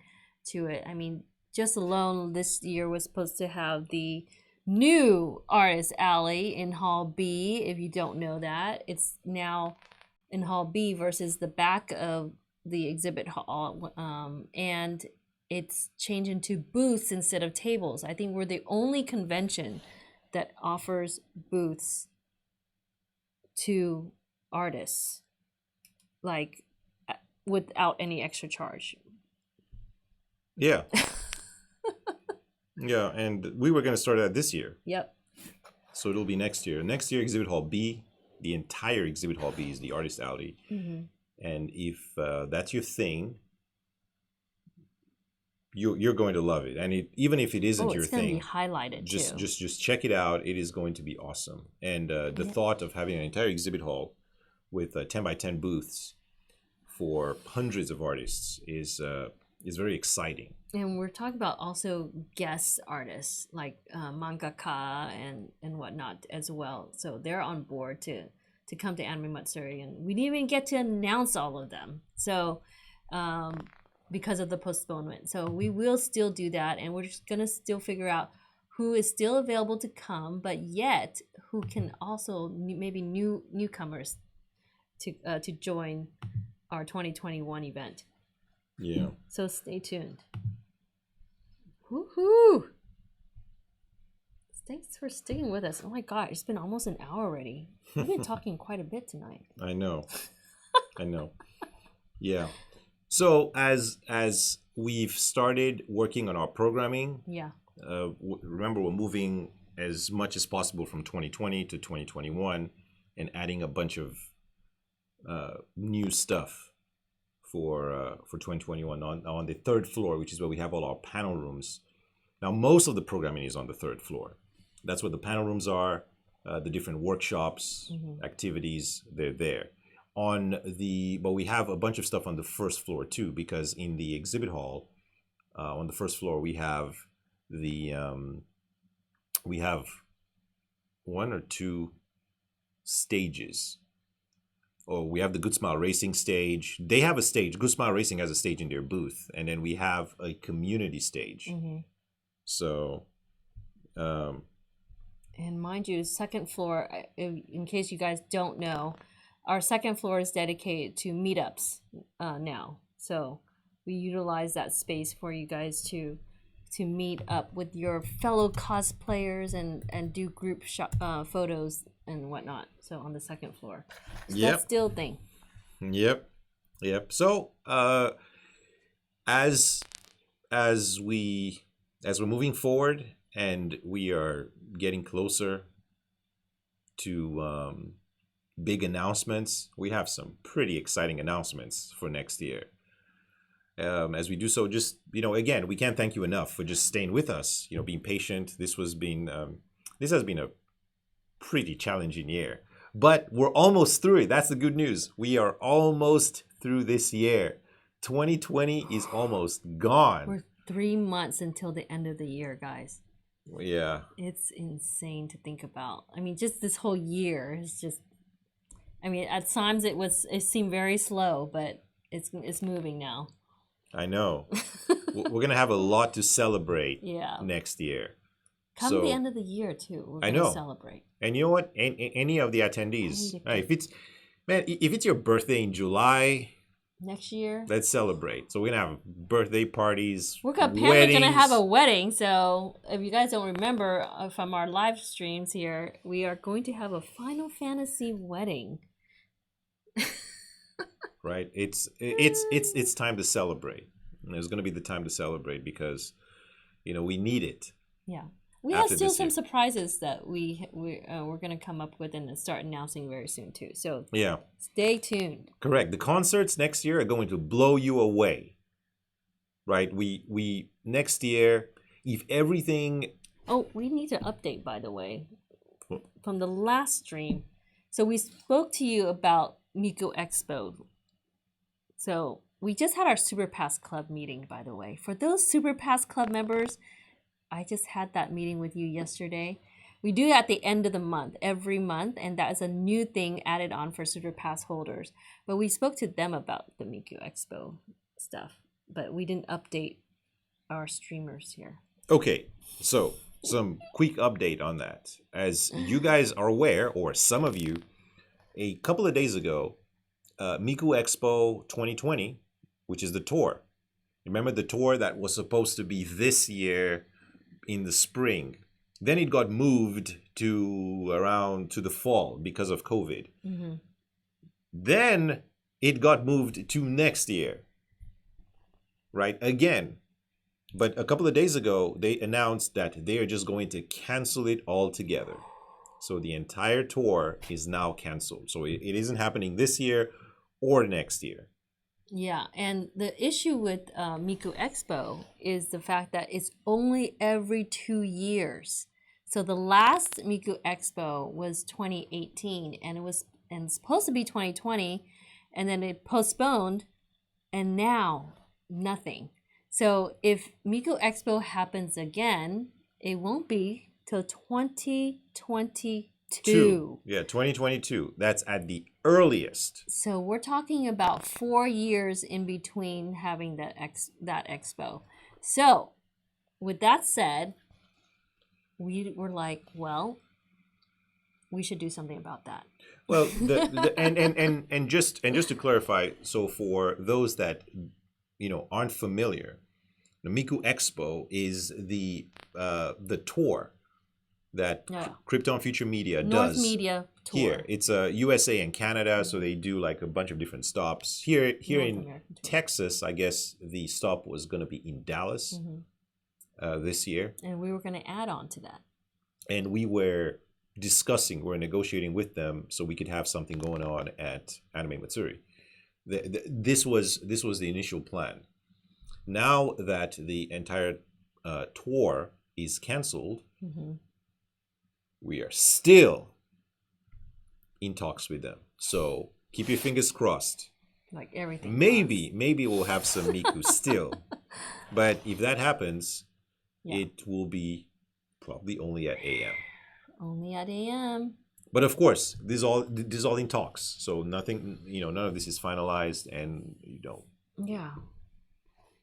to it. I mean, just alone this year was supposed to have the new artist alley in Hall B. If you don't know that, it's now in Hall B versus the back of the exhibit hall, and it's changing to booths instead of tables. I think we're the only convention that offers booths to artists, like without any extra charge. Yeah. Yeah, and we were going to start that this year. Yep. So it'll be next year. Next year, Exhibit Hall B, the entire Exhibit Hall B is the Artist Alley. Mm-hmm. And if that's your thing, you're going to love it. And even if it isn't your It's going to thing, be highlighted too. just check it out. It is going to be awesome. And the thought of having an entire exhibit hall with 10 by 10 booths for hundreds of artists is very exciting. And we're talking about also guest artists like mangaka and whatnot as well. So they're on board to come to Anime Matsuri, and we didn't even get to announce all of them. So because of the postponement, so we will still do that, and we're just gonna still figure out who is still available to come, but yet who can also maybe newcomers to join our 2021 event. Yeah. So stay tuned. Woohoo! Thanks for sticking with us. Oh my god, it's been almost an hour already. We've been talking quite a bit tonight. I know. I know. Yeah. So as we've started working on our programming, Yeah. remember we're moving as much as possible from 2020 to 2021 and adding a bunch of new stuff for 2021 on the third floor, which is where we have all our panel rooms. Now, most of the programming is on the third floor. That's where the panel rooms are, the different workshops, activities, they're there. But we have a bunch of stuff on the first floor too, because in the exhibit hall, on the first floor, we have we have one or two stages. Oh, we have the Good Smile Racing stage. They have a stage. Good Smile Racing has a stage in their booth, and then we have a community stage. Mm-hmm. So, and mind you, second floor, in case you guys don't know, our second floor is dedicated to meetups now. So we utilize that space for you guys to meet up with your fellow cosplayers and do group photos and whatnot. So on the second floor. So that's still a thing. Yep. So as we're moving forward and we are getting closer to big announcements, we have some pretty exciting announcements for next year. As we do so, just again, we can't thank you enough for just staying with us. Being patient. This has been a pretty challenging year, but we're almost through it. That's the good news. We are almost through this year. 2020 is almost gone. We're 3 months until the end of the year, guys. Yeah, it's insane to think about. I mean, just this whole year is just. I mean, at times it seemed very slow, but it's moving now. I know. We're gonna have a lot to celebrate. Yeah. Next year. Come the end of the year too. We're gonna celebrate. And you know what? Any of the attendees, if it's your birthday in July next year, let's celebrate. So we're gonna have birthday parties. We're apparently gonna have a wedding. So if you guys don't remember from our live streams here, we are going to have a Final Fantasy wedding. Right. It's time to celebrate. There's going to be the time to celebrate because, we need it. Yeah, we have still some surprises that we're going to come up with and start announcing very soon too. So yeah, stay tuned. Correct. The concerts next year are going to blow you away. Right. We next year, if everything. Oh, we need to update, by the way, from the last stream. So we spoke to you about Miku Expo. So we just had our Super Pass Club meeting, by the way. For those Super Pass Club members, I just had that meeting with you yesterday. We do it at the end of the month, every month, and that is a new thing added on for Super Pass holders. But we spoke to them about the Miku Expo stuff, but we didn't update our streamers here. Okay, so some quick update on that. As you guys are aware, or some of you, a couple of days ago, Miku Expo 2020, which is the tour. Remember the tour that was supposed to be this year in the spring. Then it got moved to the fall because of COVID. Mm-hmm. Then it got moved to next year. Right? Again. But a couple of days ago, they announced that they are just going to cancel it altogether. So the entire tour is now canceled. So it isn't happening this year or next year. Yeah, and the issue with Miku Expo is the fact that it's only every 2 years. So the last Miku Expo was 2018, and it's supposed to be 2020, and then it postponed, and now nothing. So if Miku Expo happens again, it won't be till 2022. Yeah, 2022. That's at the earliest. So we're talking about 4 years in between having that expo. So with that said, we were like, well, we should do something about that. Well, and just to clarify, so for those that aren't familiar, the Miku Expo is the tour that Krypton Future Media North does. Media tour. Here. It's USA and Canada, so they do like a bunch of different stops. Here in Texas, I guess the stop was going to be in Dallas this year. And we were going to add on to that. And we're negotiating with them so we could have something going on at Anime Matsuri. This was the initial plan. Now that the entire tour is canceled, we are still in talks with them. So keep your fingers crossed. Like everything. Maybe we'll have some Miku still. But if that happens, it will be probably only at AM. Only at AM. But of course, this is all in talks. So nothing, none of this is finalized, and Yeah,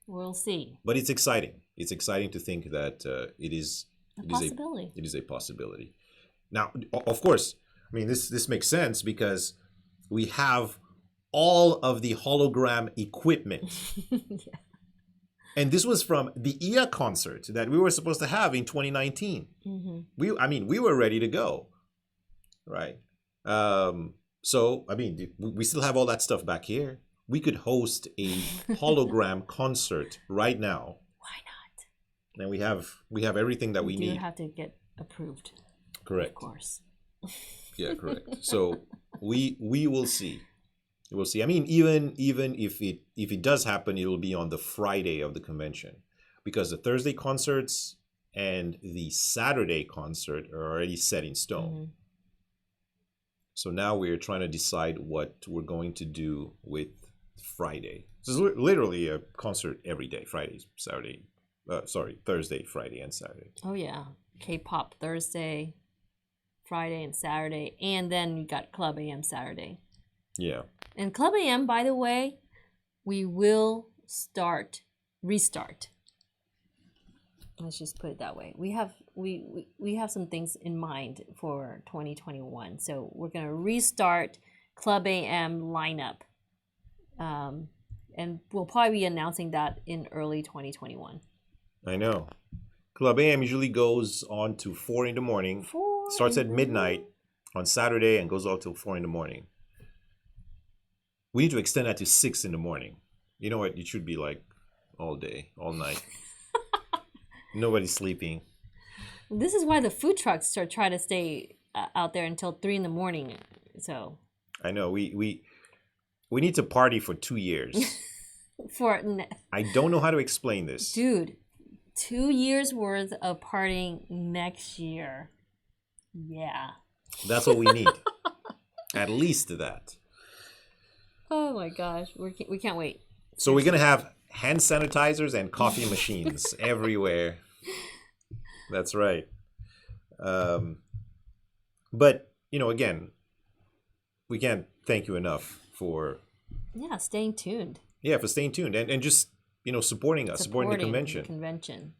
we'll see. But it's exciting. It's exciting to think that it is a possibility. Now, of course, I mean this makes sense because we have all of the hologram equipment. And this was from the IA concert that we were supposed to have in 2019. We were ready to go, right? So, we still have all that stuff back here. We could host a hologram concert right now. Why not? And we have everything that we do need. Have to get approved. Correct. Of course. Yeah, correct. So we will see. We'll see. I mean, even if it does happen, it will be on the Friday of the convention, because the Thursday concerts and the Saturday concert are already set in stone. So now we're trying to decide what we're going to do with Friday. So it's literally a concert every day: Thursday, Friday, and Saturday. Oh yeah, K-pop Thursday, Friday, and Saturday, and then you got Club AM Saturday. Yeah. And Club AM, by the way, we will restart. Let's just put it that way. We have some things in mind for 2021. So we're gonna restart Club AM lineup. And we'll probably be announcing that in early 2021. I know. Club AM usually goes on to 4 in the morning. Starts at midnight on Saturday and goes out till 4 in the morning. We need to extend that to 6 in the morning. You know what? It should be like all day, all night. Nobody's sleeping. This is why the food trucks are trying to stay out there until 3 in the morning. So I know we need to party for 2 years. I don't know how to explain this, dude. 2 years worth of partying next year. Yeah, that's what we need. At least that. Oh my gosh, we can't wait. So we're gonna have hand sanitizers and coffee machines everywhere. That's right. But again, we can't thank you enough for staying tuned. Yeah, for staying tuned and just supporting us, supporting the convention.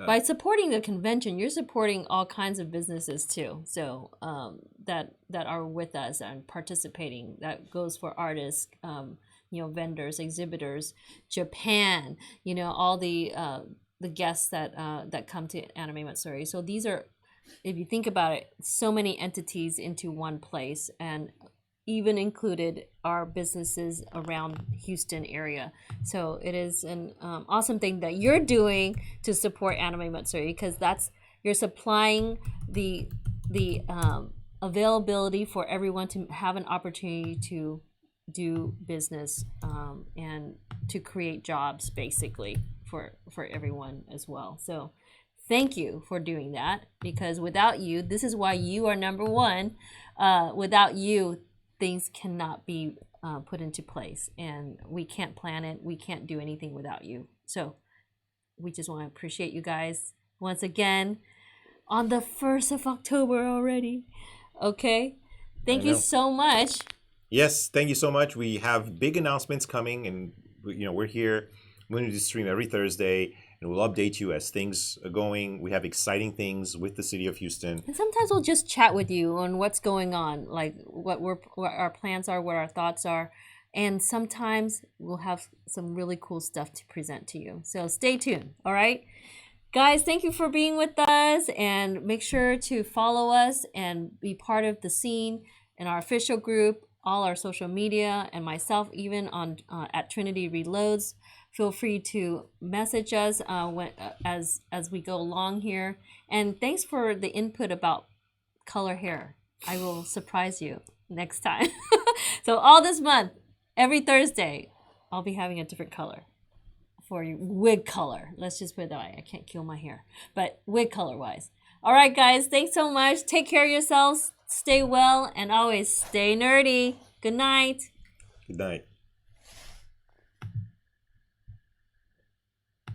By supporting the convention, you're supporting all kinds of businesses too. So that are with us and participating. That goes for artists, vendors, exhibitors, Japan. All the guests that come to Anime Matsuri. So these are, if you think about it, so many entities into one place, and even included our businesses around Houston area. So it is an awesome thing that you're doing to support Anime Matsuri, because you're supplying the availability for everyone to have an opportunity to do business and to create jobs, basically, for everyone as well. So thank you for doing that, because without you, this is why you are number one. Without you, things cannot be put into place, and we can't plan it. We can't do anything without you. So we just want to appreciate you guys once again on the 1st of October already. Okay, thank you so much. Yes, thank you so much. We have big announcements coming, and we're here. We're going to stream every Thursday, and we'll update you as things are going. We have exciting things with the city of Houston. And sometimes we'll just chat with you on what's going on, like what our plans are, what our thoughts are. And sometimes we'll have some really cool stuff to present to you. So stay tuned, all right? Guys, thank you for being with us, and make sure to follow us and be part of the scene in our official group, all our social media, and myself even on at Trinity Reloads. Feel free to message us as we go along here. And thanks for the input about color hair. I will surprise you next time. So all this month, every Thursday, I'll be having a different color for your wig color. Let's just put it that way. I can't kill my hair, but wig color wise. All right, guys. Thanks so much. Take care of yourselves. Stay well, and always stay nerdy. Good night. Good night.